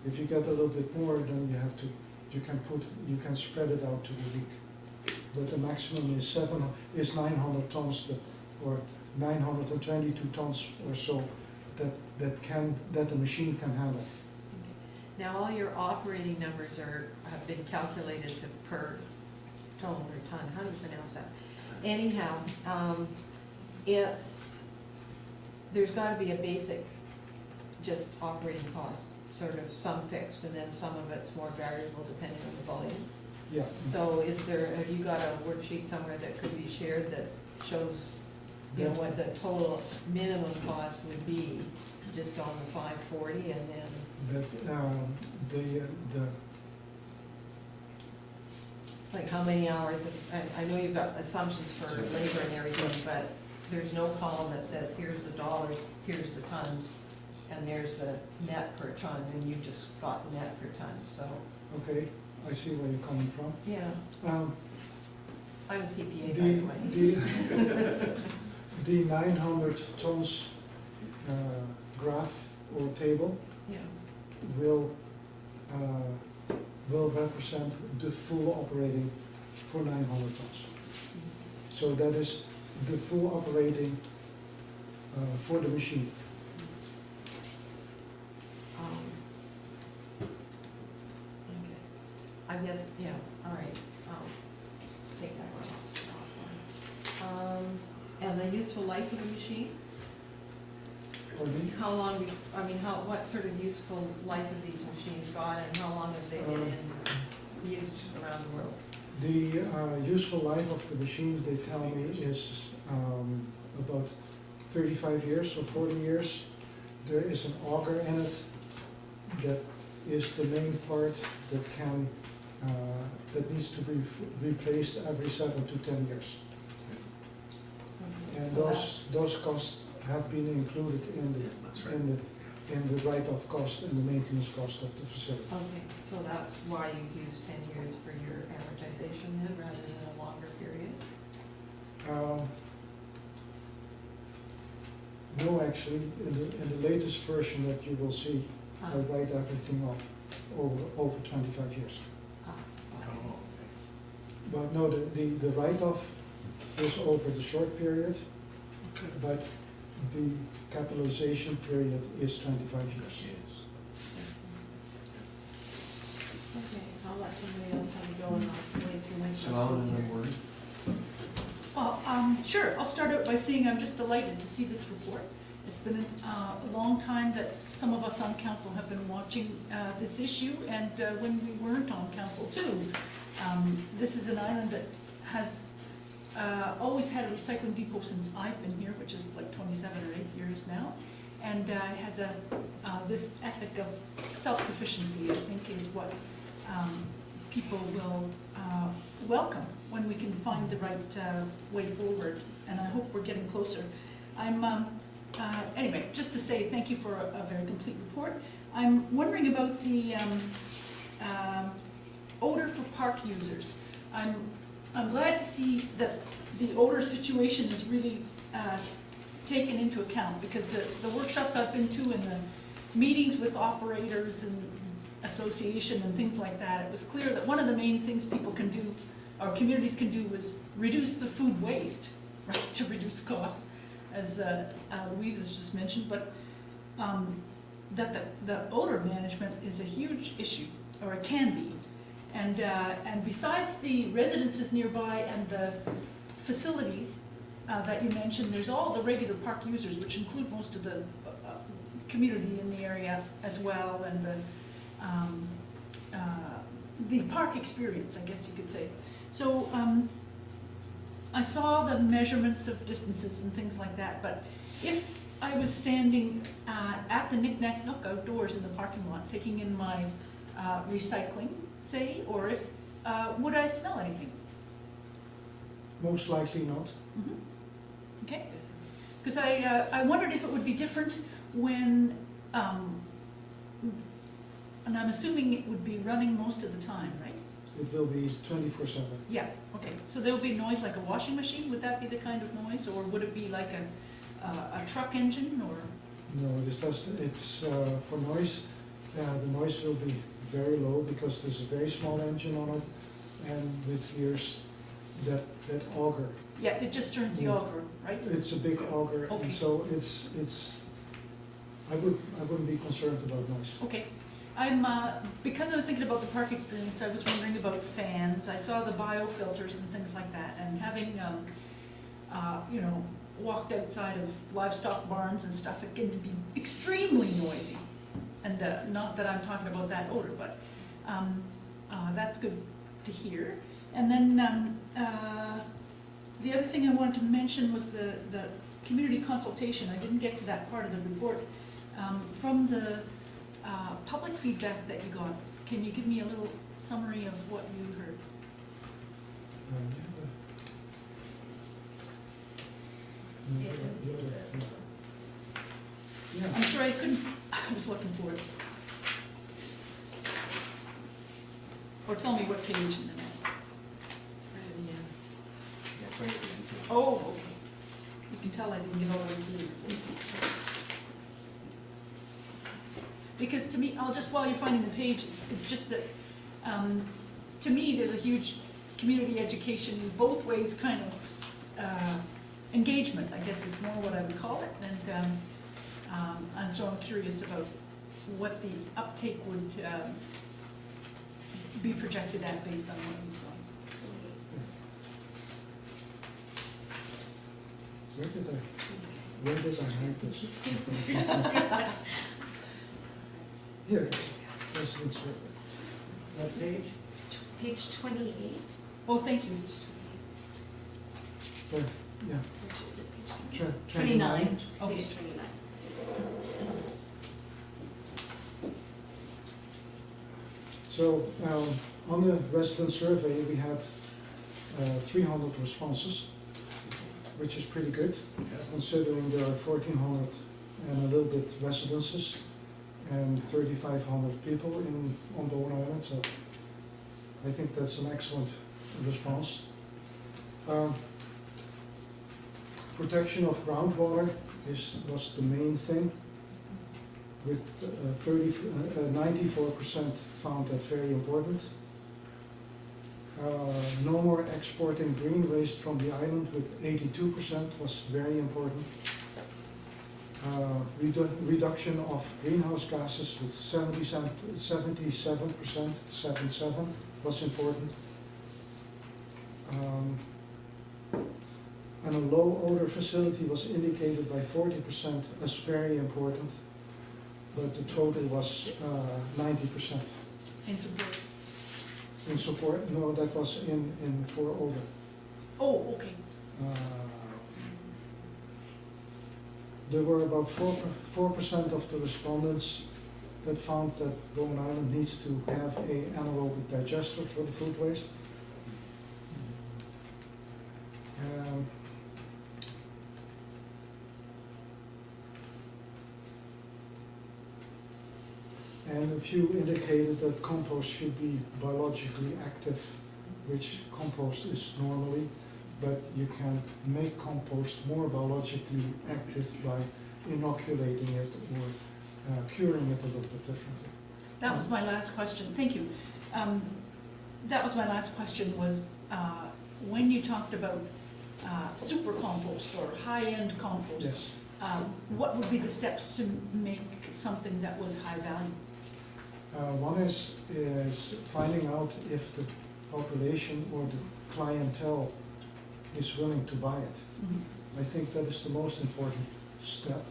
If you get a little bit more, then you can spread it out to the week. But the maximum is 900 tons, or 922 tons or so, that the machine can handle. Now, all your operating numbers have been calculated to per ton or ton, how do you pronounce that? Anyhow, there's gotta be a basic, just operating cost, sort of some fixed, and then some of it's more variable depending on the volume. Yeah. So have you got a worksheet somewhere that could be shared that shows, you know, Yeah. what the total minimum cost would be, just on the 540, and then like how many hours, I know you've got assumptions for labor and everything, but there's no column that says, here's the dollars, here's the tons, and there's the net per ton, and you just got net per ton, so, Okay, I see where you're coming from. yeah, I'm a CPA by The, the way. the 900 tons graph or table Yeah, will represent the full operating for 900 tons. So that is the full operating for the machine. Okay, I guess, yeah, all right, take that one off. useful life of the machine? Pardon me? How long, what sort of useful life have these machines got, and how long have they been in use around the world? The useful life of the machine, they tell me, is about 35 years or 40 years. There is an auger in it that is the main part that can, that needs to be replaced every 7 to 10 years. And So those costs have been included in That's right. the write-off cost and the maintenance cost of the facility. Okay, so that's why you use 10 years for your amortization then, rather than a longer period? No, actually, in the latest version that you will see, I write everything up over 25 years. Okay. Oh, But no, the write-off is over the short period, but the capitalization period is 25 years. yes. Okay, I'll let somebody else have a go and I'll wait through my. So Alan, in a word. Well, sure, I'll start out by saying I'm just delighted to see this report. It's been a long time that some of us on council have been watching this issue, and when we weren't on council too. This is an island that has always had a recycling depot since I've been here, which is like 27 or 8 years now, and has this ethic of self-sufficiency, I think, is what people will welcome when we can find the right way forward, and I hope we're getting closer. Anyway, just to say thank you for a very complete report. I'm wondering about the odor for park users. I'm glad to see that the odor situation is really taken into account, because the workshops I've been to and the meetings with operators and association and things like that, it was clear that one of the main things people can do, or communities can do, is reduce the food waste, right, to reduce costs, as Louise has just mentioned, but that the odor management is a huge issue, or it can be. And besides the residences nearby and the facilities that you mentioned, there's all the regular park users, which include most of the community in the area as well, and the park experience, I guess you could say. So I saw the measurements of distances and things like that, but if I was standing at the Knick Knack Nook outdoors in the parking lot, taking in my recycling, say, or if, would I smell anything? Most likely not. Mm-hmm. Okay, because I wondered if it would be different when, and I'm assuming it would be running most of the time, right? It will be 24/7. Yeah, okay, so there will be noise like a washing machine, would that be the kind of noise, or would it be like a truck engine, or? No, it's for noise. The noise will be very low because there's a very small engine on it, and with gears that auger. Yeah, it just turns the auger, right? It's a big auger, Okay. and so it's. I wouldn't be concerned about noise. Okay, because I was thinking about the park experience, I was wondering about fans. I saw the biofilters and things like that, and having, you know, walked outside of livestock barns and stuff, it can be extremely noisy. And not that I'm talking about that odor, but that's good to hear. And then the other thing I wanted to mention was the community consultation. I didn't get to that part of the report. From the public feedback that you got, can you give me a little summary of what you heard? Yeah. I'm sorry, I was looking for it. Or tell me what page in the map. That's right at the end, so- Oh, okay. You can tell I didn't get all the way through. Because to me, while you're finding the page, it's just that, to me, there's a huge community education, both ways kind of engagement, I guess is more what I would call it. And so I'm curious about what the uptake would be projected at based on what you saw. Where did I hide this? Here it is, resident survey. What page? Page 28. Oh, thank you. Yeah, Which is it, page 29. Okay. Page 29. So, on the resident survey, we had 300 responses, which is pretty good, considering there are 1,400 and a little bit residences and 3,500 people on Bonny Island, so I think that's an excellent response. Protection of groundwater was the main thing, with 94% found that very important. No more exporting green waste from the island with 82% was very important. Reduction of greenhouse gases with 77%, 77 was important. And a low odor facility was indicated by 40% as very important, but the total was 90%. In support. In support, no, that was in for odor. Oh, okay. There were about 4% of the respondents that found that Bonny Island needs to have an anaerobic digester for the food waste. And a few indicated that compost should be biologically active, which compost is normally, but you can make compost more biologically active by inoculating it or curing it a little bit differently. That was my last question, thank you. That was my last question was, when you talked about super compost or high-end compost, Yes. what would be the steps to make something that was high value? One is finding out if the population or the clientele is willing to buy it. I think that is the most important step,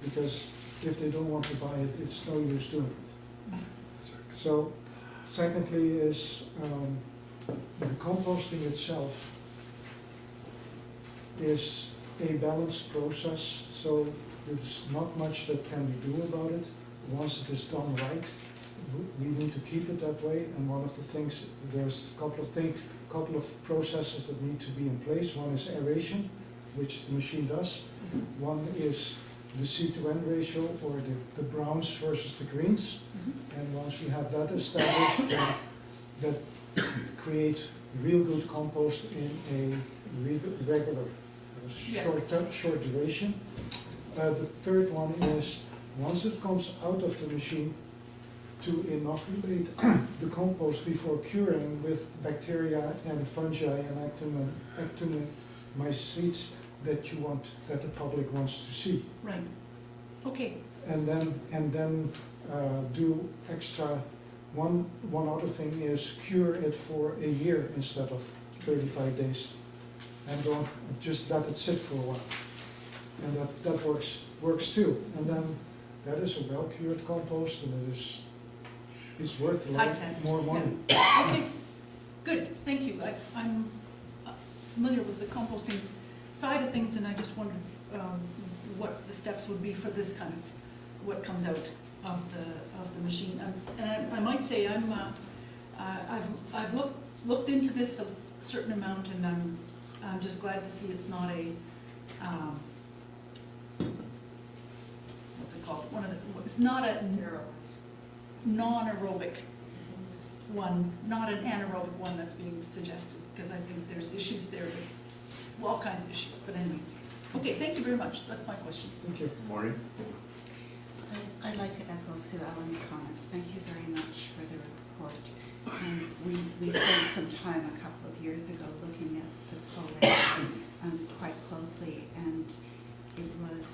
because if they don't want to buy it, it's no use doing it. So, secondly is the composting itself is a balanced process, so there's not much that can be do about it. Once it is done right, we need to keep it that way, and one of the things, there's a couple of processes that need to be in place. One is aeration, which the machine does. One is the C/N ratio, or the browns versus the greens. And once we have that established, that creates real good compost in a regular, short duration. The third one is, once it comes out of the machine, to inoculate the compost before curing with bacteria and fungi and actinomycetes that the public wants to see. Right, okay. And then do extra. One other thing is cure it for a year instead of 35 days, and don't just let it sit for a while. And that works too. And then that is a well cured compost, and it's worth a lot more money. Yeah. Okay, good, thank you. I'm familiar with the composting side of things, and I just wondered what the steps would be for this kind of, what comes out of the machine. And I might say I've looked into this a certain amount, and I'm just glad to see it's not a what's it called? It's not a non-aerobic one, not an anaerobic one that's being suggested, because I think there's issues there, all kinds of issues, but anyway. Okay, thank you very much, that's my questions. Thank you. Maureen? I'd like to echo Sue Ellen's comments. Thank you very much for the report. We spent some time a couple of years ago looking at this whole area quite closely, and it was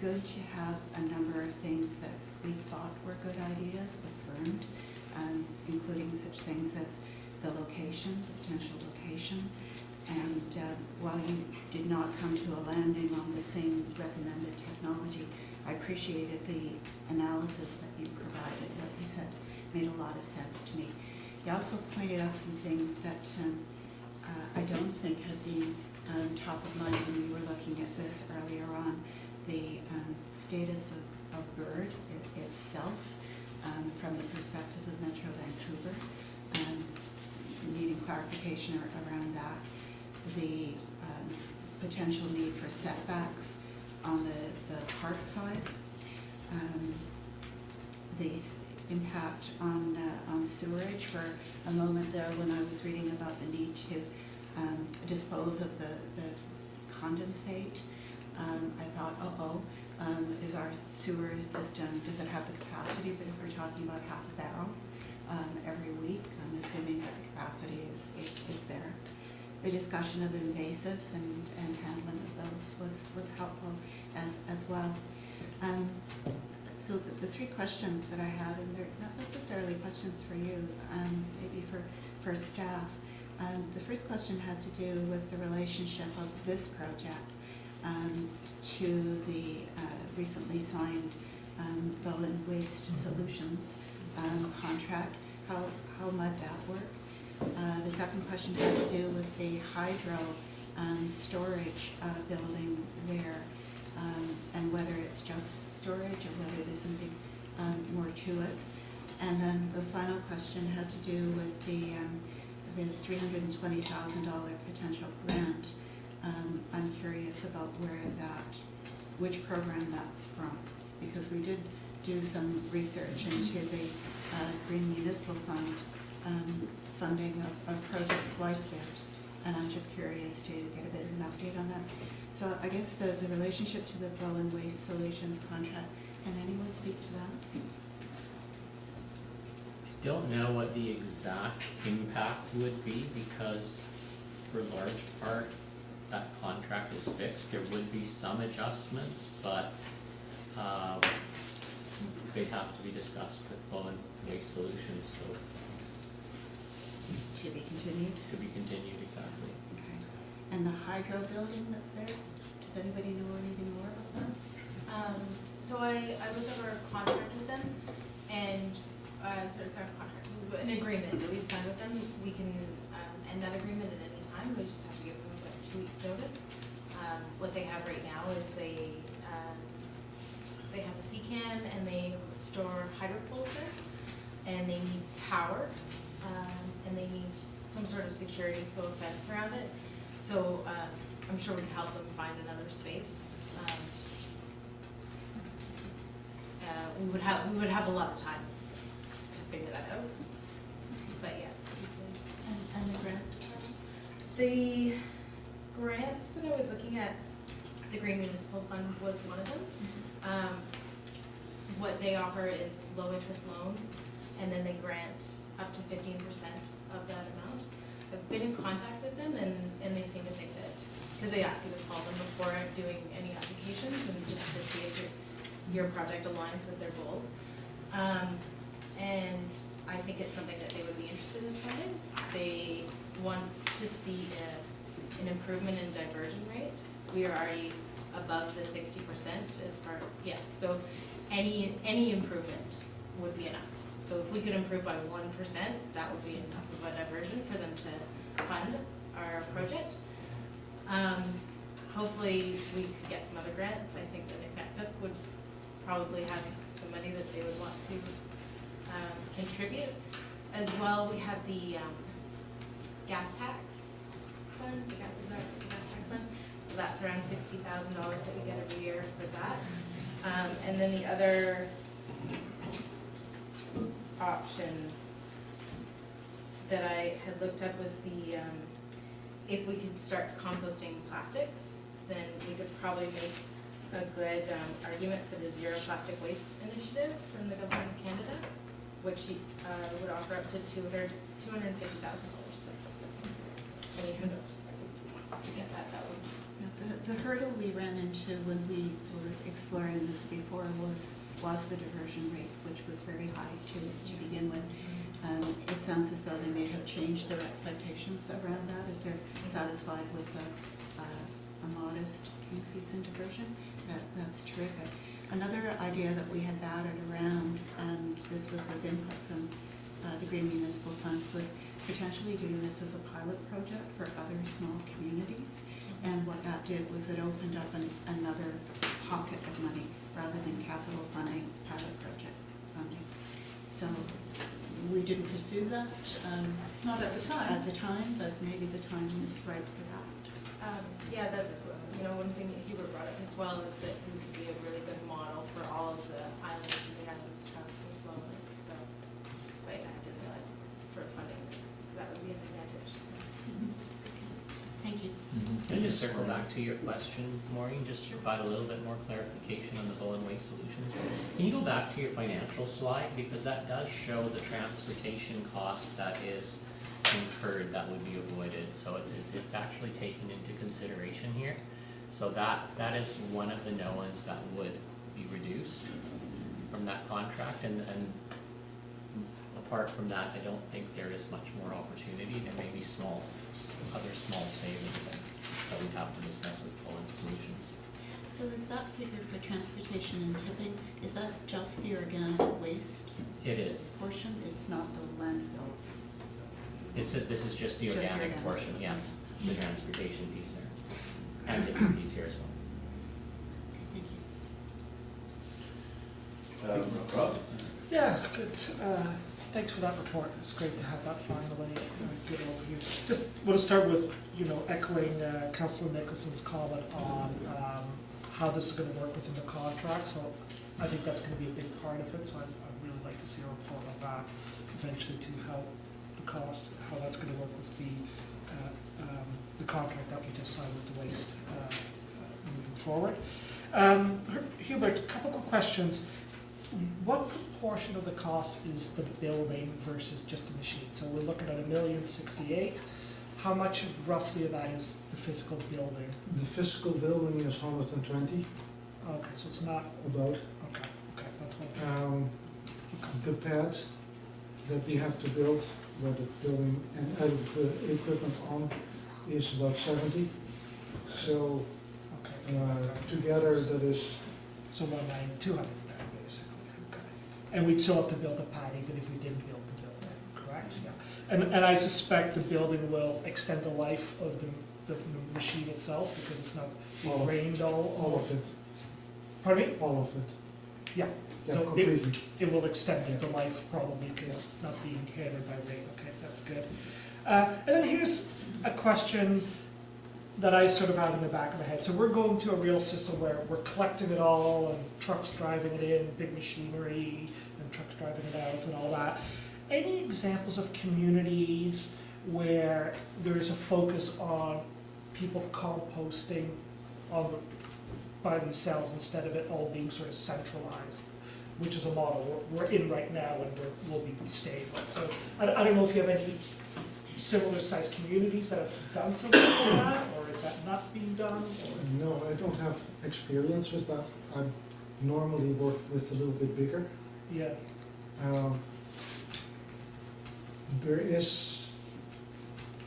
good to have a number of things that we thought were good ideas affirmed, including such things as the location, the potential location, And while you did not come to a landing on the same recommended technology, I appreciated the analysis that you provided. What you said made a lot of sense to me. You also pointed out some things that I don't think had been top of mind when we were looking at this earlier on. The status of bird itself from the perspective of Metro Vancouver, needing clarification around that. The potential need for setbacks on the park side. The impact on sewerage. For a moment there when I was reading about the need to dispose of the condensate, I thought, is our sewer system, does it have the capacity? But if we're talking about half a barrel every week, I'm assuming that the capacity is there. The discussion of invasives and handling of those was helpful as well. So the three questions that I had, and they're not necessarily questions for you, maybe for staff. The first question had to do with the relationship of this project to the recently signed Bolin Waste Solutions contract. How might that work? The second question had to do with the hydro storage building there, and whether it's just storage or whether there's something more to it. And then the final question had to do with the $320,000 potential grant. I'm curious about which program that's from, because we did do some research into the Green Municipal Fund funding of projects like this, and I'm just curious to get a bit of an update on that. So I guess the relationship to the Bolin Waste Solutions contract, can anyone speak to that? Don't know what the exact impact would be, because for large part that contract is fixed. There would be some adjustments, but they have to be discussed with Bolin Waste Solutions, so To be continued? to be continued, exactly. Okay. And the hydro building that's there, does anybody know anything more about that? So I looked over a contract with them, and, an agreement that we've signed with them. We can end that agreement at any time, we just have to give them about 2 weeks' notice. What they have right now is they have a CCAN and they store hydro poles there, and they need power, and they need some sort of security, so a fence around it. So I'm sure we can help them find another space. We would have a lot of time to figure that out, but yeah. And the grant? The grants that I was looking at, the Green Municipal Fund was one of them. What they offer is low interest loans, and then they grant up to 15% of that amount. I've been in contact with them, and they seem to think that, because they asked you to call them before doing any applications, and just to see if your project aligns with their goals. And I think it's something that they would be interested in funding. They want to see an improvement in diversion rate. We are already above the 60% as part of, yes, so any improvement would be enough. So if we could improve by 1%, that would be enough of a diversion for them to fund our project. Hopefully we could get some other grants. I think that NICNECF would probably have some money that they would want to contribute. As well, we have the gas tax fund, the gas tax fund. So that's around $60,000 that we get every year for that. And then the other option that I had looked up was the, if we could start composting plastics, then we could probably make a good argument for the Zero Plastic Waste Initiative from the Government of Canada, which would offer up to $250,000. I mean, who knows? To get that would. The hurdle we ran into when we were exploring this before was the diversion rate, which was very high to begin with. It sounds as though they may have changed their expectations around that, if they're satisfied with a modest increase in diversion. That's terrific. Another idea that we had batted around, and this was with input from the Green Municipal Fund, was potentially doing this as a pilot project for other small communities. And what that did was it opened up another pocket of money rather than capital funding, it's pilot project funding. So we didn't pursue that Not at the time. at the time, but maybe the time is right for that. Yeah, that's, one thing that Hubert brought up as well is that we could be a really good model for all of the islands in the Islands Trust as well. So, but I didn't realize for funding that would be an advantage. So. Thank you. Can I just circle back to your question, Maureen, just to provide a little bit more clarification on the Bullen Waste Solutions? Can you go back to your financial slide, because that does show the transportation cost that is incurred that would be avoided, so it's actually taken into consideration here. So that is one of the knowns that would be reduced from that contract, and apart from that, I don't think there is much more opportunity. There may be other small savings that we'd have to discuss with Bullen Solutions. So is that figure for transportation and tipping, is that just the organic waste It is. portion? It's not the landfill? This is just the Just the organic organic. portion, yes, the transportation piece there, and tipping piece here as well. Okay, thank you. Rob? Yeah, good. Thanks for that report. It's great to have that finally. Good overview. Just want to start with, echoing Councillor Nicholson's comment on how this is going to work within the contract. So I think that's going to be a big part of it. So I'd really like to see a report on that eventually, to how the cost, how that's going to work with the contract that we just signed with the waste moving forward. Hubert, a couple quick questions. What proportion of the cost is the building versus just the machine? So we're looking at $1,068,000. How much roughly of that is the physical building? The physical building is 120, Okay, so it's not, about. okay, that's one. The pad that we have to build, where the building and the equipment on, is about 70. So Okay. together that is, So 200 basically, okay. And we'd still have to build a pad even if we didn't build the building, correct? Yeah. And I suspect the building will extend the life of the machine itself, because it's not All of- rained all of it, Pardon me? all of it. Yeah. Yeah, So completely. It will extend the life probably, because it's not being hindered by rain. Okay, so that's good. And then here's a question that I sort of have in the back of my head. So we're going to a real system where we're collecting it all, and trucks driving it in, big machinery, and trucks driving it out and all that. Any examples of communities where there is a focus on people composting by themselves instead of it all being sort of centralized, which is a model we're in right now and we'll be staying with? So I don't know if you have any similar sized communities that have done something like that, or is that not being done? Or? No, I don't have experience with that. I normally work with a little bit bigger. Yeah. There is,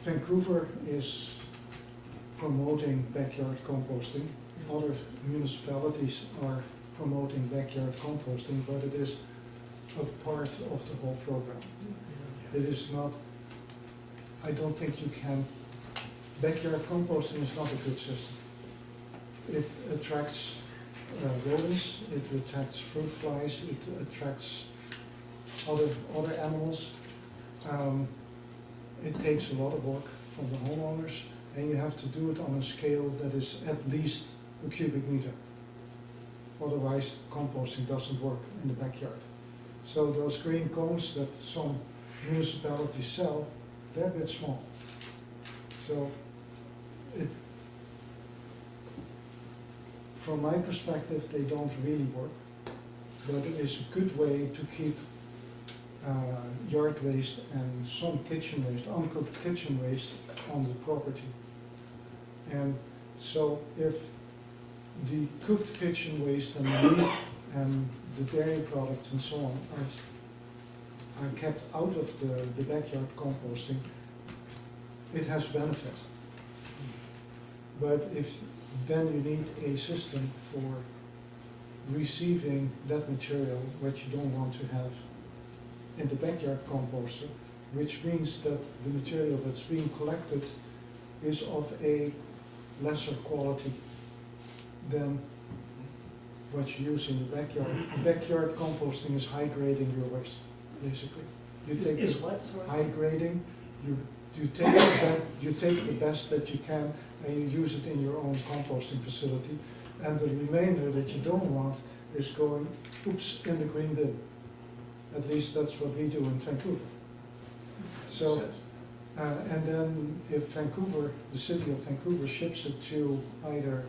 Vancouver is promoting backyard composting. Other municipalities are promoting backyard composting, but it is a part of the whole program. It is not, I don't think you can, backyard composting is not a good system. It attracts rodents, it attracts fruit flies, it attracts other animals. It takes a lot of work from the homeowners, and you have to do it on a scale that is at least a cubic meter. Otherwise, composting doesn't work in the backyard. So those green cones that some municipalities sell, they're a bit small. So from my perspective, they don't really work, but it is a good way to keep yard waste and some kitchen waste, uncooked kitchen waste, on the property. And so if the cooked kitchen waste and the meat and the dairy products and so on are kept out of the backyard composting, it has benefit. But if then you need a system for receiving that material, which you don't want to have in the backyard composter, which means that the material that's being collected is of a lesser quality than what you use in the backyard. Backyard composting is high grading your waste, basically. You take Is the what, sorry? high grading, you take the best that you can and you use it in your own composting facility. And the remainder that you don't want is going, oops, in the green bin. At least that's what we do in Vancouver. So, and then if Vancouver, the city of Vancouver ships it to either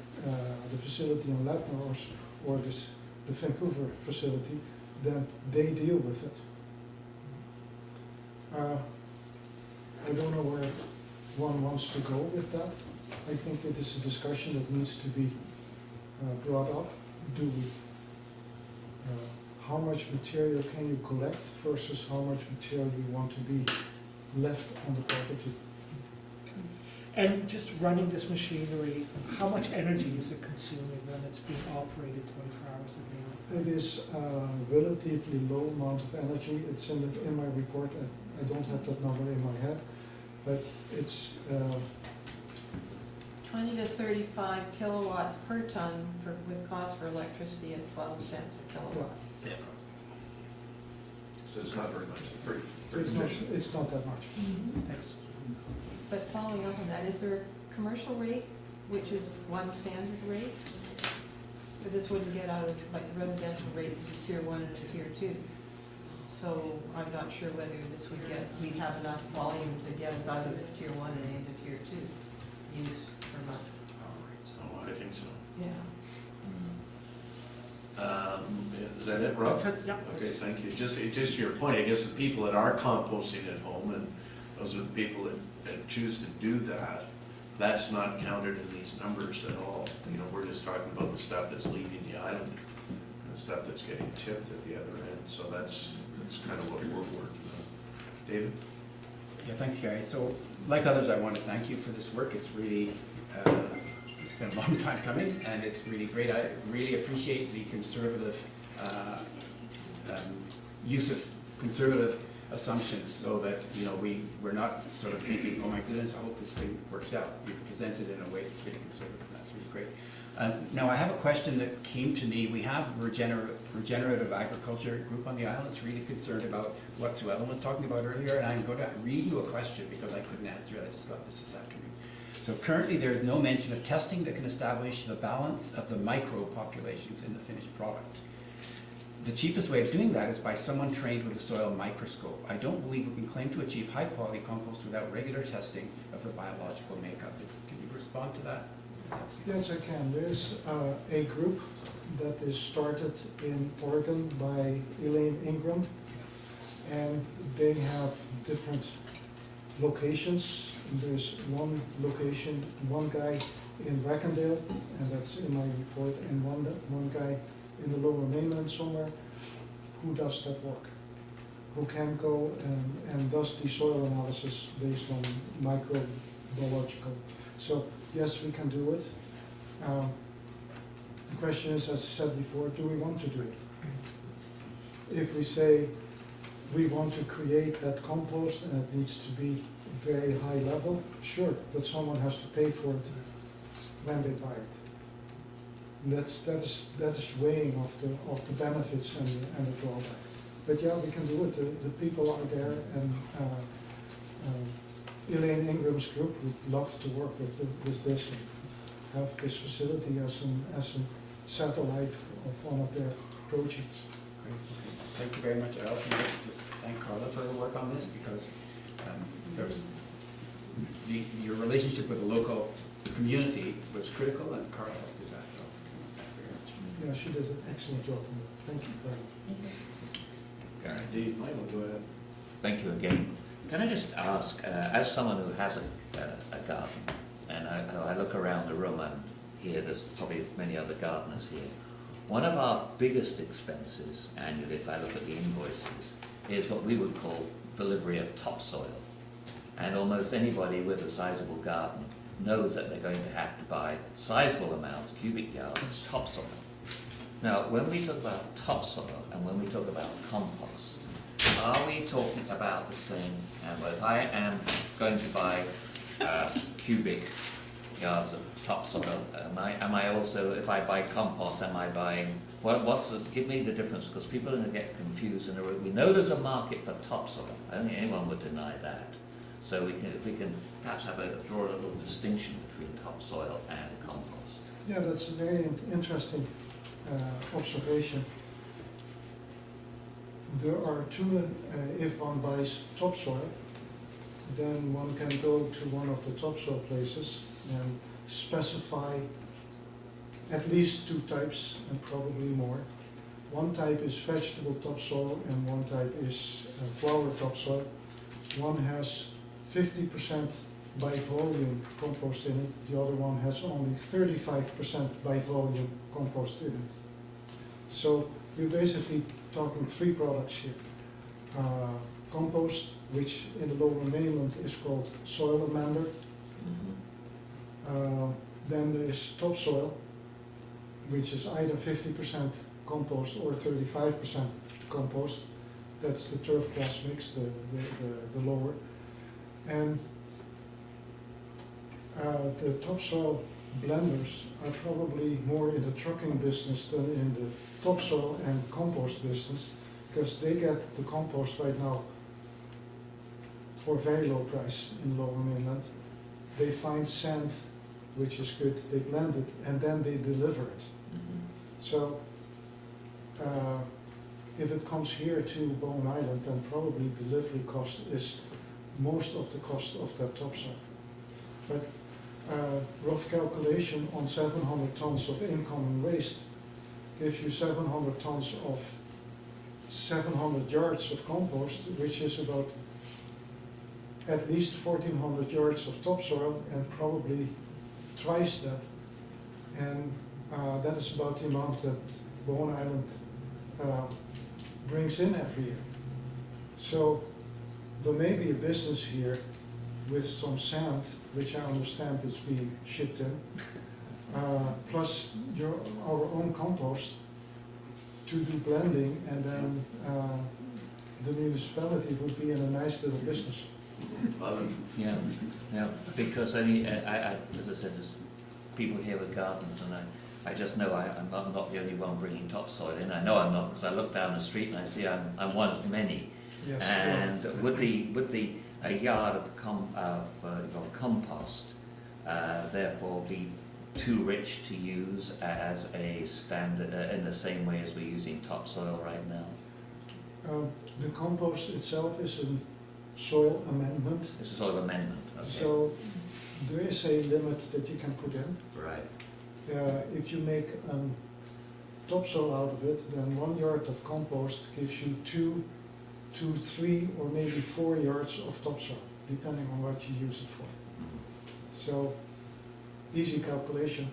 the facility in Latmore or the Vancouver facility, then they deal with it. I don't know where one wants to go with that. I think it is a discussion that needs to be brought up. Do we, how much material can you collect versus how much material you want to be left on the property? And just running this machinery, how much energy is it consuming when it's being operated 24 hours a day? It is a relatively low amount of energy. It's in my report. I don't have that number in my head, but it's 20 to 35 kilowatts per ton with cost for electricity at 12 cents a kilowatt. Yeah. So it's not very much, it's pretty it's not, efficient. it's not that much. Thanks. But following up on that, is there a commercial rate, which is one standard rate? But this wouldn't get out of, like, the residential rate is a tier 1 and a tier 2. So I'm not sure whether this would get, we'd have enough volume to get us out of tier 1 and into tier 2 use per month. Oh, I think so. Yeah. Is that it, Rob? That's it, yeah. Okay, thank you. Just your point, I guess the people that are composting at home, and those are the people that choose to do that, that's not counted in these numbers at all. You know, we're just talking about the stuff that's leaving the island, and the stuff that's getting tipped at the other end. So that's kind of what we're working on. David? Yeah, thanks, Gary. So, like others, I want to thank you for this work. It's really been a long time coming, and it's really great. I really appreciate the conservative use of conservative assumptions, so that, you know, we're not sort of thinking, oh my goodness, I hope this thing works out. You present it in a way that's really conservative, and that's really great. Now, I have a question that came to me. We have regenerative agriculture group on the island that's really concerned about what Sue Ellen was talking about earlier, and I'm going to read you a question because I couldn't answer it. I just got this afternoon. So currently there is no mention of testing that can establish the balance of the micro populations in the finished product. The cheapest way of doing that is by someone trained with a soil microscope. I don't believe we can claim to achieve high quality compost without regular testing of the biological makeup. Can you respond to that? Yes, I can. There's a group that is started in Oregon by Elaine Ingram, and they have different locations. There's one location, one guy in Brackendale, and that's in my report, and one guy in the Lower Mainland somewhere who does that work, who can go and does the soil analysis based on microbiological. So yes, we can do it. The question is, as I said before, do we want to do it? If we say we want to create that compost and it needs to be very high level, sure, but someone has to pay for it when they buy it. And that is weighing of the benefits and the drawback. But yeah, we can do it. The people are there, and Elaine Ingram's group would love to work with this and have this facility as a satellite of one of their projects. Great. Thank you very much. I also want to just thank Carla for her work on this, because your relationship with the local community was critical, and Carla helped do that. So thank you very much. Yeah, she does an excellent job on that. Thank you, Carla. Indeed, Michael, go ahead. Thank you again. Can I just ask, as someone who has a garden, and I look around the room and here there's probably many other gardeners here, one of our biggest expenses annually, if I look at the invoices, is what we would call delivery of topsoil. And almost anybody with a sizable garden knows that they're going to have to buy sizable amounts, cubic yards, of topsoil. Now, when we talk about topsoil and when we talk about compost, are we talking about the same? Well, if I am going to buy cubic yards of topsoil, am I also, if I buy compost, am I buying, give me the difference, because people are going to get confused, and we know there's a market for topsoil. I don't think anyone would deny that. So if we can perhaps draw a little distinction between topsoil and compost. Yeah, that's a very interesting observation. There are two, if one buys topsoil, then one can go to one of the topsoil places and specify at least two types and probably more. One type is vegetable topsoil and one type is flower topsoil. One has 50% by volume compost in it, the other one has only 35% by volume compost in it. So we're basically talking three products here. Compost, which in the lower mainland is called soil amender. Then there is topsoil, which is either 50% compost or 35% compost. That's the turf grass mix, the lower. And the topsoil blenders are probably more in the trucking business than in the topsoil and compost business, because they get the compost right now for very low price in the lower mainland. They find sand, which is good, they blend it, and then they deliver it. So if it comes here to Bonny Island, then probably delivery cost is most of the cost of that topsoil. But rough calculation on 700 tons of incoming waste gives you 700 tons of 700 yards of compost, which is about at least 1,400 yards of topsoil and probably twice that. And that is about the amount that Bonny Island brings in every year. So there may be a business here with some sand, which I understand is being shipped in, plus our own compost to do blending, and then the municipality would be in a nice little business. Yeah, because as I said, there's people here with gardens, and I just know I'm not the only one bringing topsoil in. I know I'm not, because I look down the street and I see I'm one of many. Yes, and sure. would a yard of compost therefore be too rich to use as a standard in the same way as we're using topsoil right now? The compost itself is a soil amendment. It's a soil amendment. Okay. So there is a limit that you can put in. Right. If you make topsoil out of it, then 1 yard of compost gives you 2, 3, or maybe 4 yards of topsoil, depending on what you use it for. So, easy calculation.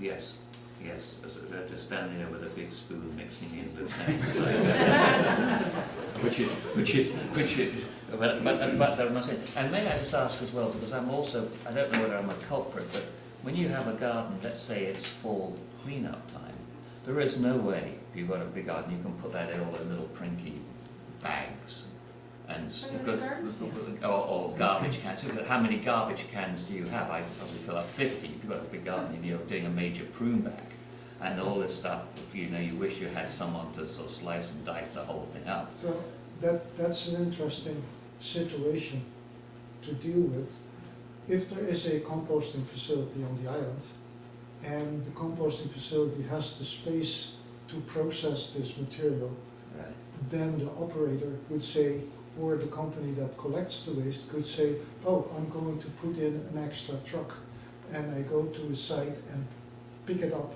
Yes. They're just standing there with a big spoon mixing in the sand, which is. But I must say, and may I just ask as well, because I don't know whether I'm a culprit, but when you have a garden, let's say it's fall clean-up time, there is no way, if you've got a big garden, you can put that in all in little prinky bags. And because, or garbage cans. How many garbage cans do you have? I probably fill up 50. If you've got a big garden and you're doing a major prune bag and all this stuff, you wish you had someone to sort of slice and dice the whole thing up. So that's an interesting situation to deal with. If there is a composting facility on the island and the composting facility has the space to process this material, Right. then the operator would say, or the company that collects the waste could say, oh, I'm going to put in an extra truck, and I go to a site and pick it up,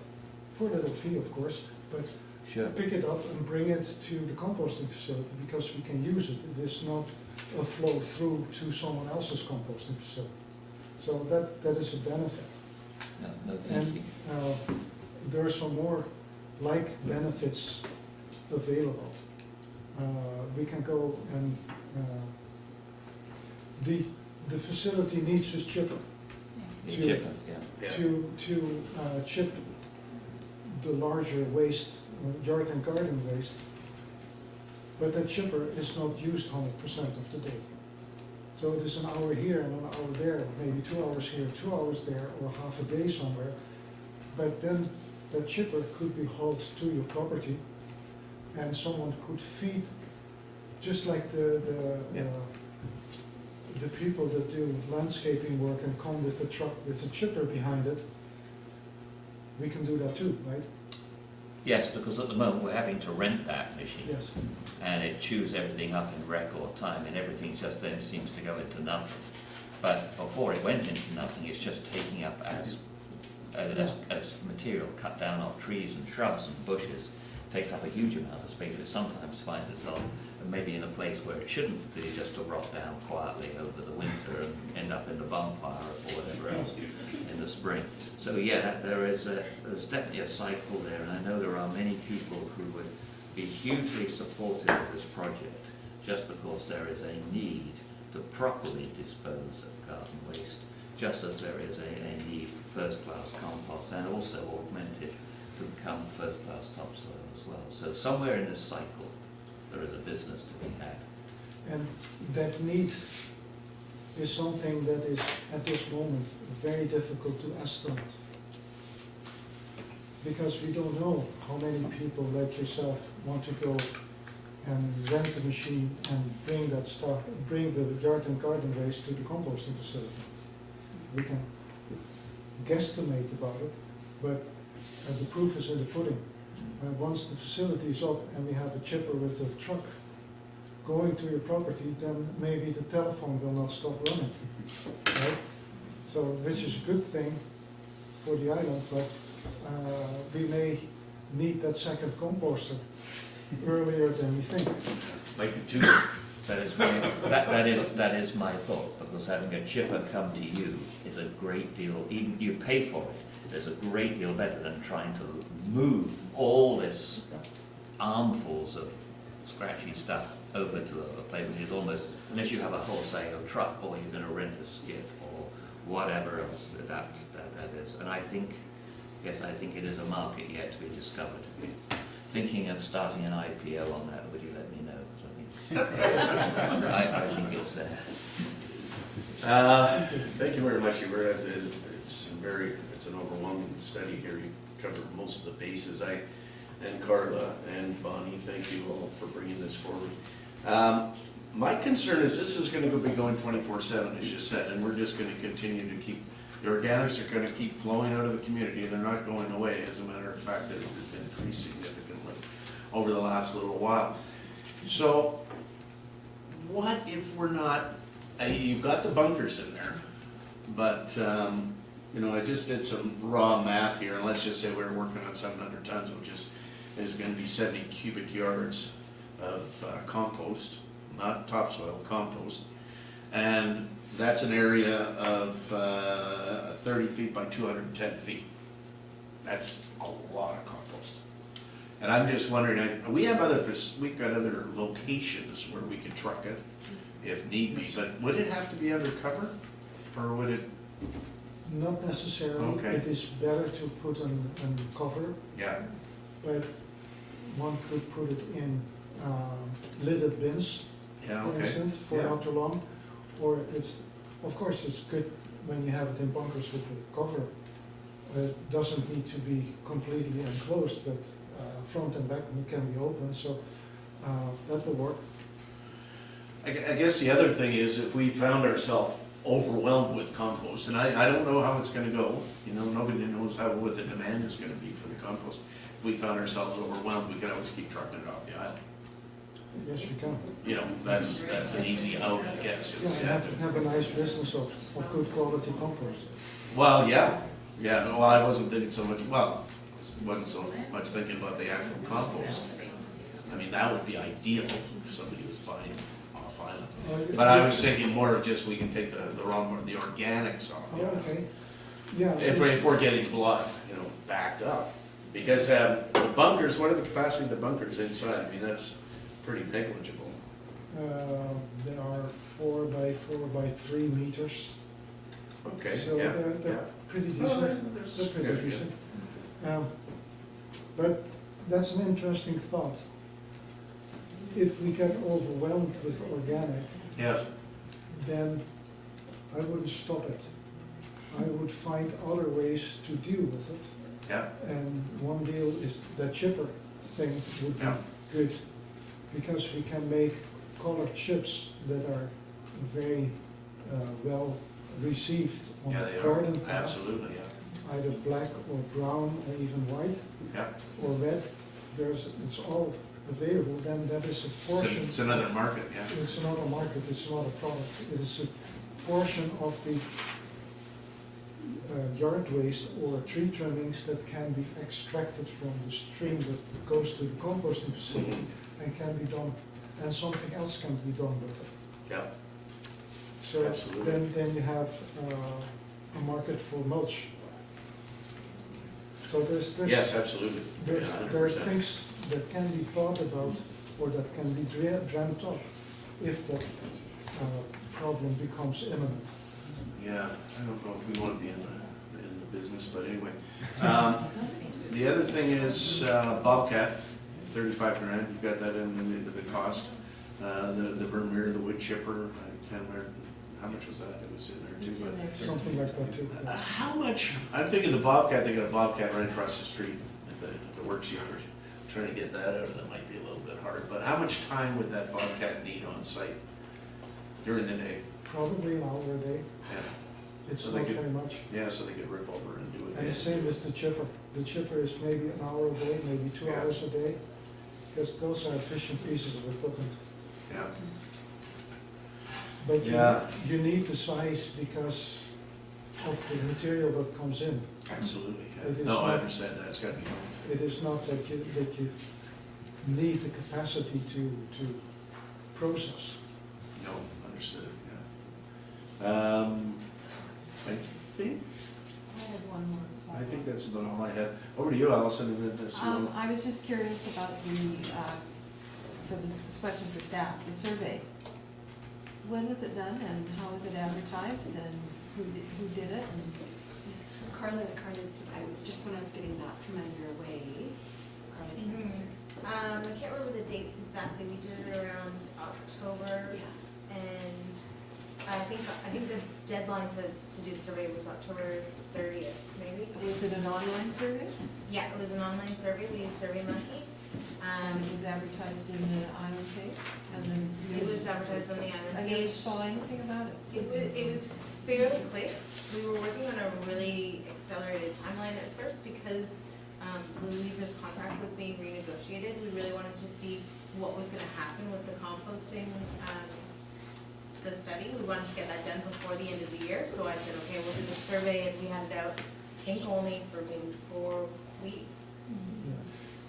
for a little fee of course, but Sure. pick it up and bring it to the composting facility because we can use it. It is not a flow through to someone else's composting facility. So that is a benefit. No, thank you. There are some more like benefits available. we can go and, the facility needs this chipper The To- chippers, yeah. to chip the larger waste, yard and garden waste. But that chipper is not used 100% of the day. So it is an hour here and an hour there, maybe 2 hours here, 2 hours there, or half a day somewhere. But then that chipper could be hauled to your property and someone could feed, just like the people that do landscaping work and come with the truck with a chipper behind it. We can do that too, right? Yes, because at the moment we're having to rent that machine. Yes. And it chews everything up in record time, and everything just then seems to go into nothing. But before it went into nothing, it's just taking up as material cut down off trees and shrubs and bushes, takes up a huge amount of space. It sometimes finds itself maybe in a place where it shouldn't be, just to rot down quietly over the winter and end up in the bonfire or whatever else in the spring. So yeah, there's definitely a cycle there, and I know there are many people who would be hugely supportive of this project just because there is a need to properly dispose of garden waste, just as there is a need for first-class compost and also augmented to become first-class topsoil as well. So somewhere in this cycle, there is a business to be had. And that need is something that is, at this moment, very difficult to estimate. Because we don't know how many people like yourself want to go and rent the machine and bring that stuff, bring the yard and garden waste to the composting facility. We can guesstimate about it, but the proof is in the pudding. Once the facility is up and we have a chipper with a truck going to your property, then maybe the telephone will not stop running, right? So, which is a good thing for the island, but we may need that second composter earlier than we think. Maybe two. That is my thought, because having a chipper come to you is a great deal, even you pay for it, is a great deal better than trying to move all this armfuls of scratchy stuff over to a place which is almost, unless you have a wholesale truck or you're going to rent a skip or whatever else that is. And I think, yes, I think it is a market yet to be discovered. Thinking of starting an IPO on that, would you let me know? 'Cause I think it's there. Thank you very much. It's an overwhelming study here. You covered most of the bases. And Carla and Bonnie, thank you all for bringing this forward. My concern is this is going to be going 24/7, as you said, and we're just going to continue to keep, the organics are going to keep flowing out of the community, and they're not going away. As a matter of fact, they've increased significantly over the last little while. So what if we're not, you've got the bunkers in there, but, I just did some raw math here, and let's just say we're working on 700 tons, which is going to be 70 cubic yards of compost, not topsoil, compost. And that's an area of 30 feet by 210 feet. That's a lot of compost. And I'm just wondering, we've got other locations where we could truck it if need be, but would it have to be undercover, or would it? Not necessarily. Okay. It is better to put on cover, Yeah. but one could put it in lidded bins, Yeah, for okay. instance, for Yeah. outer lawn. Or of course, it's good when you have it in bunkers with the cover. It doesn't need to be completely enclosed, but front and back can be open, so that will work. I guess the other thing is, if we found ourselves overwhelmed with compost, and I don't know how it's gonna go, nobody knows what the demand is gonna be for the compost. If we found ourselves overwhelmed, we could always keep trucking it off the island. Yes, you can. That's an easy out, I guess. Yeah, and have a nice business of good quality compost. Well, yeah, well, I wasn't thinking so much, wasn't so much thinking about the actual compost. I mean, that would be ideal if somebody was buying off island. But I was thinking more of just, we can take the organics off. Oh, okay. Yeah. If we're getting blood, backed up. Because the bunkers, what are the capacity of the bunkers inside? I mean, that's pretty negligible. There are 4 by 4 by 3 meters. Okay, So yeah, they're yeah. pretty Well, decent. there's- They're pretty yeah, decent. But that's an interesting thought. If we get overwhelmed with organic, Yes, then I wouldn't stop it. I would find other ways to deal with it. yeah, And one deal is the chipper thing would be Yeah. good, because we can make colored chips that are very well received on yeah, the they are, garden path. absolutely, yeah, Either black or brown or even white yeah. or red. It's all available, then that is a portion. It's another market, yeah. It's another market, it's not a product. It is a portion of the yard waste or tree trimmings that can be extracted from the stream that goes to the composting facility and can be done, and something else can be done with it. Yeah, So Absolutely. then you have a market for mulch. So there's yes, absolutely. there Yeah, are 100%. things that can be thought about or that can be dreamt up if that problem becomes imminent. Yeah, I don't know if we want to be in the business, but anyway. The other thing is Bobcat, 35 grand, you've got that in the cost. The Vermeer, the wood chipper, I can't remember, how much was that? It was in there too, It's in but. there. Something like that too. How much, I'm thinking the Bobcat, they got a Bobcat right across the street at the works yard. Trying to get that out, that might be a little bit hard, but how much time would that Bobcat need on site during the day? Probably an hour a day. Yeah, It's So they not could- very much. yeah, so they could rip over and do it. And the same as the chipper. The chipper is maybe an hour a day, maybe 2 Yeah. hours a day, because those are efficient pieces of equipment. Yeah, But Yeah. you need the size because of the material that comes in. absolutely, It yeah. is No, I not- understand that, it's gotta be owned. It is not that you need the capacity to process. No, understood, yeah. I think, I have one more. I think that's about all I had. Over to you, Allison, and then Sue. I was just curious about for the question for staff, the survey. When was it done and how was it advertised and who did it? And So Carla, I was just when I was getting back from underway, so Carla can Mhm. answer. I can't remember the dates exactly, we did it around October, Yeah. and I think the deadline to do the survey was October 30th, maybe? Was it an online survey? Yeah, it was an online survey, we used SurveyMonkey. And it was advertised in the island page? And then It was advertised on the island I never page. saw anything about it. It was fairly quick. We were working on a really accelerated timeline at first because Louise's contract was being renegotiated. We really wanted to see what was gonna happen with the composting, the study. We wanted to get that done before the end of the year, so I said, okay, we'll do the survey, and we had it out, I think only for maybe 4 weeks.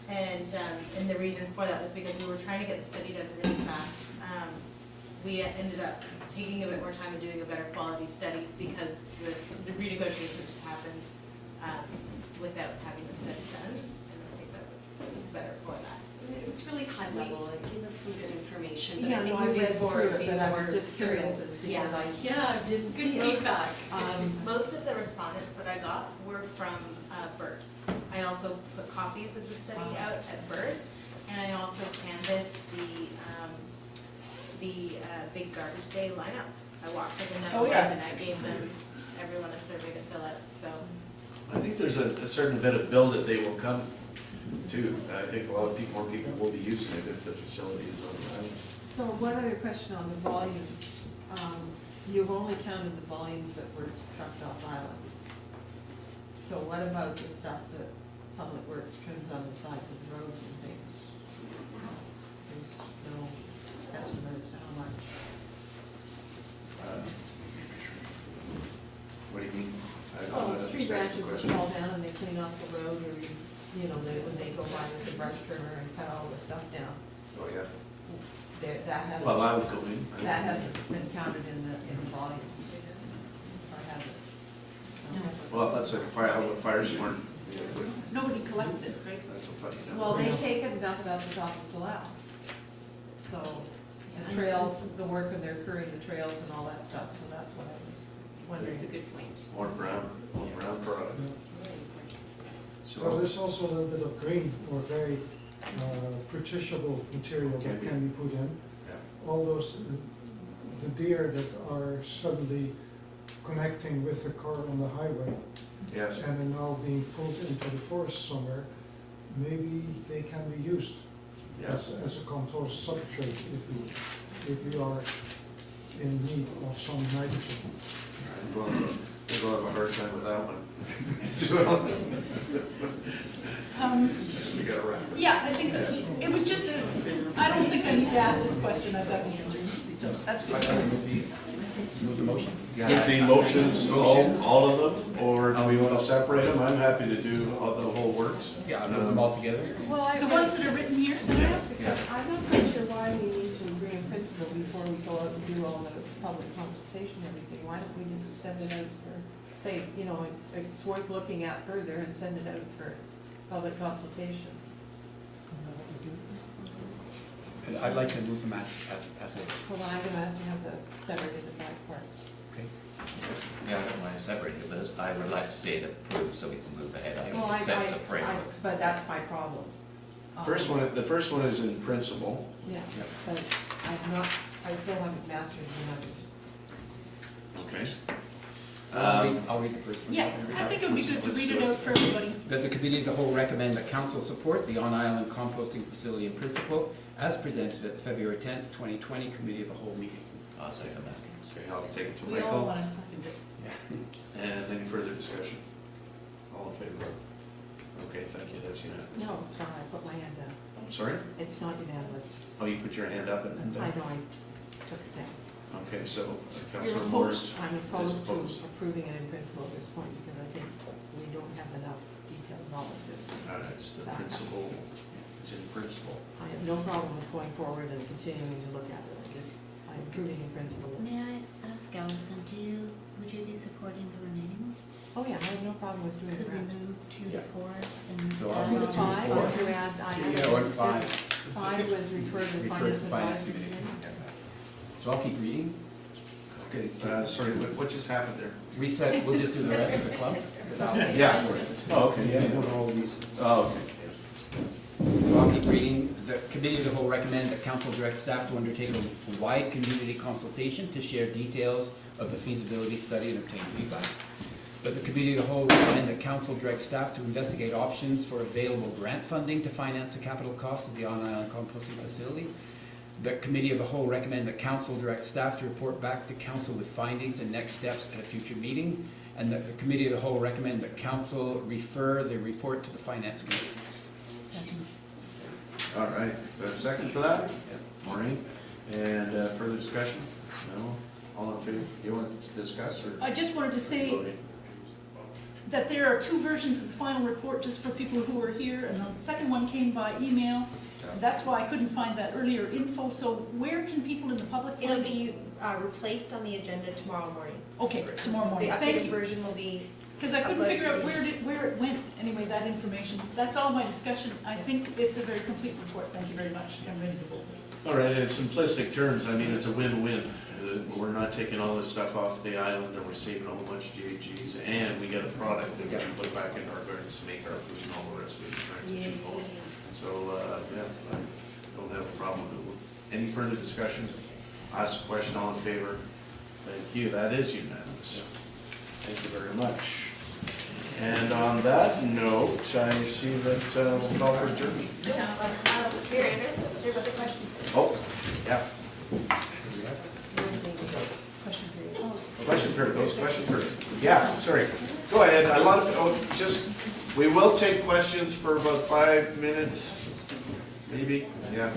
And the reason for that was because we were trying to get the study done really fast. We ended up taking a bit more time and doing a better quality study because the renegotiation just happened without having the study done. And I think that was better for that. It was really high level, it gave us some good information, but Yeah, I think no, I moving read through forward, it, being but I more was just curious thorough. as Yeah, because I. yeah, it's good feedback. Most of the respondents that I got were from Bird. I also put copies of the study out at Bird, and I also canvassed the big garbage day lineup. I walked with a Oh, number yes. and I gave them, everyone a survey to fill out, so. I think there's a certain bit of bill that they will come to. I think a lot of people, more people will be using it if the facility is on the island. So one other question on the volumes. You've only counted the volumes that were trucked off island. So what about the stuff that Public Works trims on the sides of the roads and things? There's no estimate as to how much. What do you mean? I don't Oh, understand tree the branches that question. fall down and they clean off the road, or when they go by with the brush trimmer and cut all the stuff down. Oh, yeah. That hasn't. Well, I would go in. That hasn't been counted in the volumes, or has it? No. Well, that's like a fire, how about Firestorm? Nobody collects it, right? That's a funny number. Well, they take it and dump it out the top of the slough. So the trails, the work when they're occurring, the trails and all that stuff, so that's what I was wondering. That's a good point. More brown product. So there's also a little bit of green or very purchasable material that can be put in. Yeah. All those, the deer that are suddenly connecting with the car on the highway Yes. and are now being pulled into the forest somewhere, maybe they can be used Yes. as a compost substrate if we are in need of some nitrogen. We'll have a hard time with that one. So, we gotta wrap it. Yeah, I think that it was just I don't think I need to ask this question, I've got the answer, so that's good. Move the motion? With the motions, all of them, or do we want to separate them? I'm happy to do all the whole works. Yeah, move them all together. Well, The ones that are written here? I'm not quite sure why we need to agree in principle before we go out and do all the public consultation and everything. Why don't we just send it out for, say, you know, it's worth looking at further and send it out for public consultation? And I'd like to move them as is. Well, I'm gonna ask to have the separated black parts. Okay. Yeah, I don't mind separating this. I would like to see it approved so we can move ahead. I Well, think it sets a framework. but that's my problem. The first one is in principle. Yeah, but I still haven't mastered the numbers. Okay. I'll read the first one. Yeah, I think it would be good to read it out for everybody. That the Committee of the Whole recommend that Council support the on-island composting facility in principle as presented at the February 10th, 2020 Committee of the Whole meeting. I'll second that. Okay, I'll take it to We all Michael. want to second it. Yeah. And any further discussion? All in favor? Okay, thank you, that's unanimous. No, sorry, I put my hand down. I'm sorry? It's not unanimous. Oh, you put your hand up and then I down? know, I took it down. Okay, so You're Councilor opposed. Morris. I'm opposed to opposed. approving it in principle at this point because I think we don't have enough detailed knowledge of it. It's the principle, it's in principle. I have no problem with going forward and continuing to look at it. I'm approving in principle. May I ask Allison, would you be supporting the remaining ones? Oh, yeah, I have no problem with doing Could the we rest. move to Yeah. the fourth and So I'll add move on to Five, four. or do we add, I Yeah, or five. Five was referred to Refer to Finance Finance Advisory Committee. Committee. So I'll keep reading. Okay, sorry, what just happened there? Reset, we'll just do the rest of the club. 'Cause I'll- Yeah. Oh, okay, yeah, you know all these. Oh, okay. So I'll keep reading. The Committee of the Whole recommend that Council direct staff to undertake a wide community consultation to share details of the feasibility study and obtain feedback. But the Committee of the Whole recommend that Council direct staff to investigate options for available grant funding to finance the capital costs of the on-island composting facility. The Committee of the Whole recommend that Council direct staff to report back to Council with findings and next steps at a future meeting. And that the Committee of the Whole recommend that Council refer the report to the Finance Committee. second? All right, second for that? Maureen? And further discussion? No? All in favor? You want to discuss or? I just wanted to say that there are two versions of the final report, just for people who are here, and the second one came by email. That's why I couldn't find that earlier info, so where can people in the public find it? It'll be replaced on the agenda tomorrow morning. Okay, tomorrow morning, The thank updated you. version will be, Because I couldn't uploaded figure out to- where it went, anyway, that information. That's all my discussion. I think it's a very complete report, thank you very much. I'm ready to vote. All right, in simplistic terms, I mean, it's a win-win. We're not taking all this stuff off the island, and we're saving a whole bunch of GHGs, and we get a product that we can put back into our gardens to make our food and all the rest of it, transition forward. So, yeah, I don't have a problem with it. Any further discussion? Ask a question, all in favor? Thank you, that is unanimous. Thank you very much. And on that note, I see that we'll call for adjournment. Mayor Andrews, there was a question. Oh, yeah. Question period. Question period, those question period. Yeah, sorry. Go ahead, we will take questions for about 5 minutes, maybe, yeah.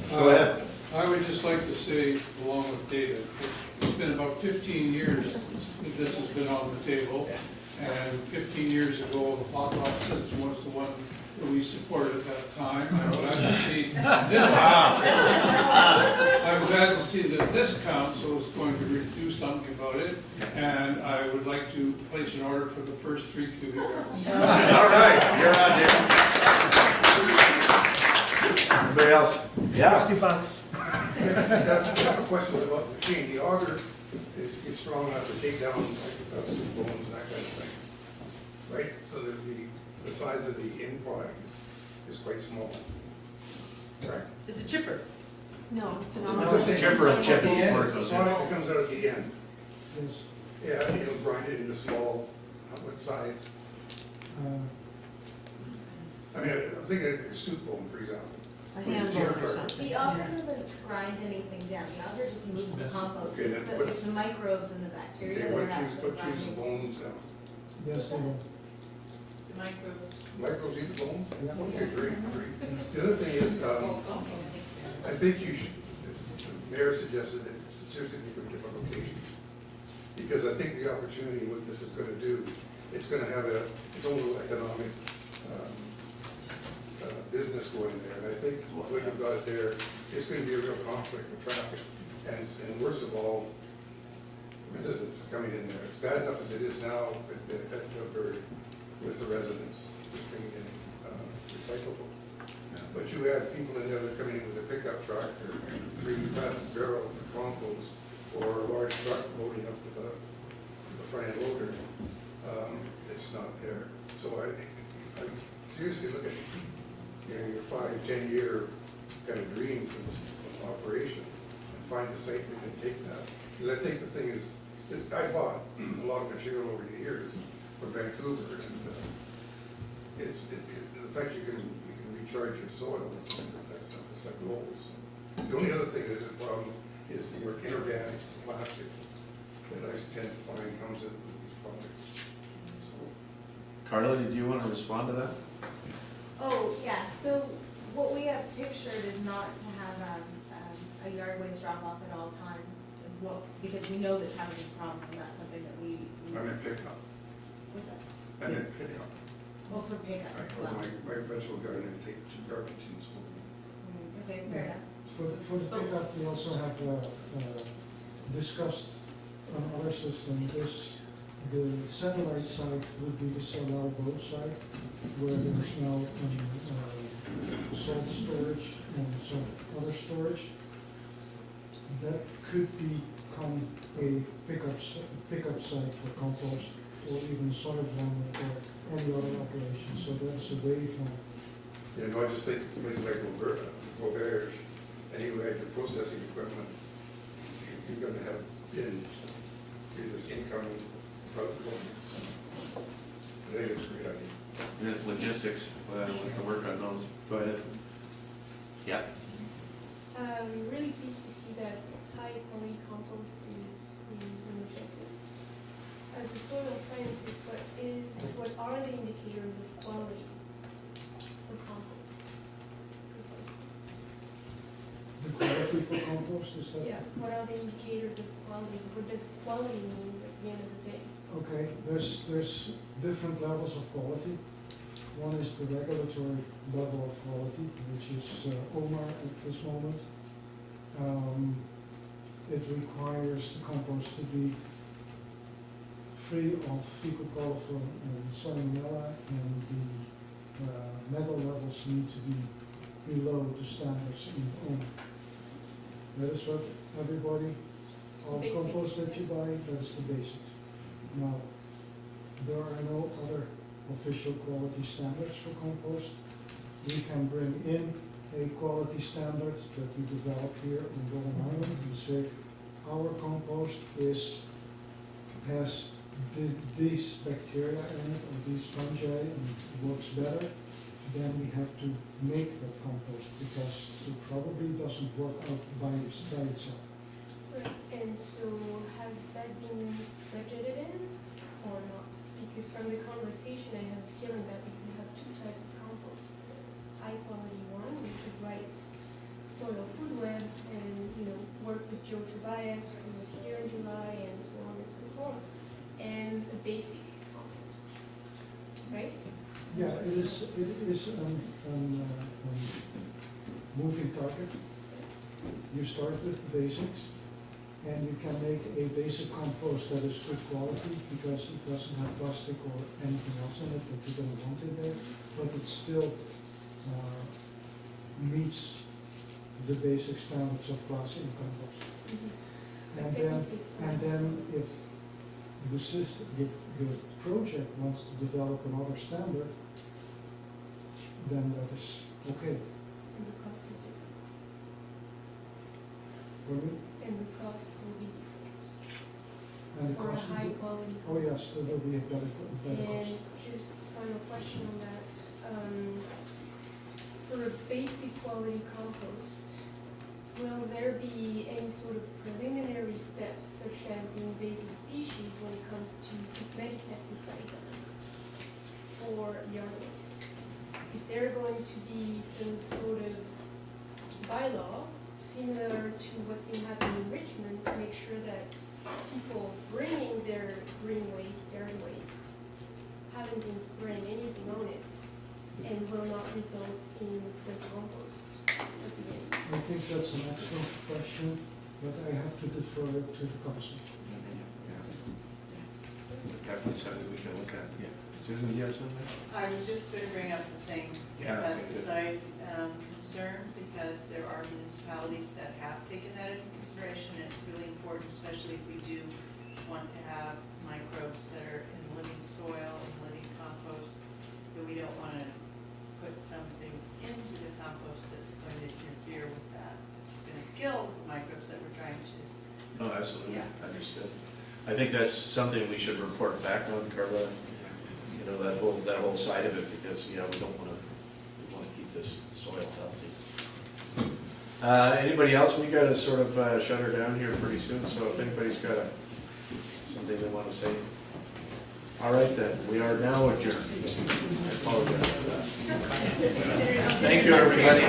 Go ahead. I would just like to say, along with David, it's been about 15 years that this has been on the table. And 15 years ago, the hot system was the one that we supported at that time. I'm glad to see this. I'm glad to see that this council is going to do something about it. And I would like to place an order for the first 3 cubic yards. All right, you're on here. Everybody else? Yeah. $60. have a question about the machine. The auger is strong enough to take down like soup bones and that kind of thing, right? So that the size of the end product is quite small, correct? It's a chipper. No, it's an I'm just saying, Chipper of chip the end, before it the goes in. product that comes out at the end. Yes. Yeah, it'll grind it into small, what size? I mean, I'm thinking of a soup bone, for example. A ham bone or something. The auger doesn't grind anything down, the auger just moves the compost. Okay, then what- It's the microbes and the bacteria Okay, that are what choose actually the grinding. bones down? Yes, they will. Microbes. Microbes eat the bones? Yeah. Okay, great. The other thing is, I think you should, the mayor suggested that seriously think of a different location. Because I think the opportunity, what this is gonna do, it's gonna have its own little economic, business going there. And I think what you've got there, it's gonna be a real conflict with traffic. And worst of all, residents coming in there. It's bad enough as it is now with the residents, just bringing in recyclable. But you have people in there that are coming in with a pickup truck or 3 barrel compost or a large truck loading up with the front end loader. It's not there. So I seriously look at your 5-10 year kind of dream for this operation and find a site that can take that. Because I think the thing is I bought a lot of material over the years from Vancouver, and the fact you can recharge your soil with that stuff is like gold. So the only other thing that is a problem is the inorganics, plastics that I tend to find comes in with these products. So, Carla, did you want to respond to that? Oh, yeah, so what we have pictured is not to have a yard waste drop off at all times. Well, because we know that having a problem, and that's something that we. I meant pickup. What's that? I meant pickup. Well, for pickup as For well. my vegetable garden, I take 2 garbage tins home. Okay, fair enough. For the pickup, we also have discussed on our system, the satellite site would be the solar boat site, where there's now salt storage and some other storage. That could become a pickup site for compost or even solid one or any other operation. So that's away from. Yeah, no, I just think places like Robert, and you had your processing equipment, you're gonna have bins, either incoming, outgoing. I think it's a great idea. Logistics, with the work on those. Go ahead. Yeah. I'm really pleased to see that high quality compost is an objective. As a soil scientist, what are the indicators of quality for compost? The quality for compost, is that? Yeah, what are the indicators of quality? What does quality mean at the end of the day? Okay, there's different levels of quality. One is the regulatory level of quality, which is OMAR at this moment. It requires the compost to be free of fecal coliform and salmonella, and the metal levels need to be below the standards in OMAR. That is what everybody, all Basic. compost that you buy, that is the basics. Now, there are no other official quality standards for compost. We can bring in a quality standard that we develop here on Golden Island and say, our compost has these bacteria in it or these fungi and it works better. Then we have to make that compost because it probably doesn't work out by itself. Right. And so has that been budgeted in or not? Because from the conversation, I have a feeling that if we have 2 types of compost, high quality one, which writes soil food web and, work with Joe Tobias, who was here in July, and so on and so forth, and a basic compost, right? Yeah, it is moving target. You start with the basics, and you can make a basic compost that is good quality because it doesn't have plastic or anything else in it that you don't want in there, but it still meets the basic standards of glassing compost. Mm-hmm. And then if the system, the project wants to develop another standard, then that is okay. And the cost is different. Pardon? And the cost will be different. And the For a cost will high be- quality. Oh, yes, there will be a better cost. And just final question on that. For a basic quality compost, will there be any sort of preliminary steps such as the invasive species when it comes to cosmetic pesticide for yard waste? Is there going to be some sort of bylaw similar to what's been happening in Richmond to make sure that people bringing their green waste, yard waste, haven't been spraying anything on it and will not result in the compost at the end? I think that's an excellent question, but I have to defer it to the council. Definitely something we can look at. Yeah. Susan, do you have something? I was just going to bring up the same Yeah, pesticide concern, because there are municipalities that have taken that into consideration, and it's really important, especially if we do want to have microbes that are in living soil and living compost, that we don't want to put something into the compost that's going to interfere with that. It's going to kill the microbes that we're trying to. Oh, absolutely, Yeah. understood. I think that's something we should report back on, Carla, you know, that whole side of it, because, yeah, we want to keep this soil healthy. Anybody else? We got to sort of shut her down here pretty soon, so if anybody's got something they want to say. All right then, we are now adjourned. I apologize for that. Thank you, everybody.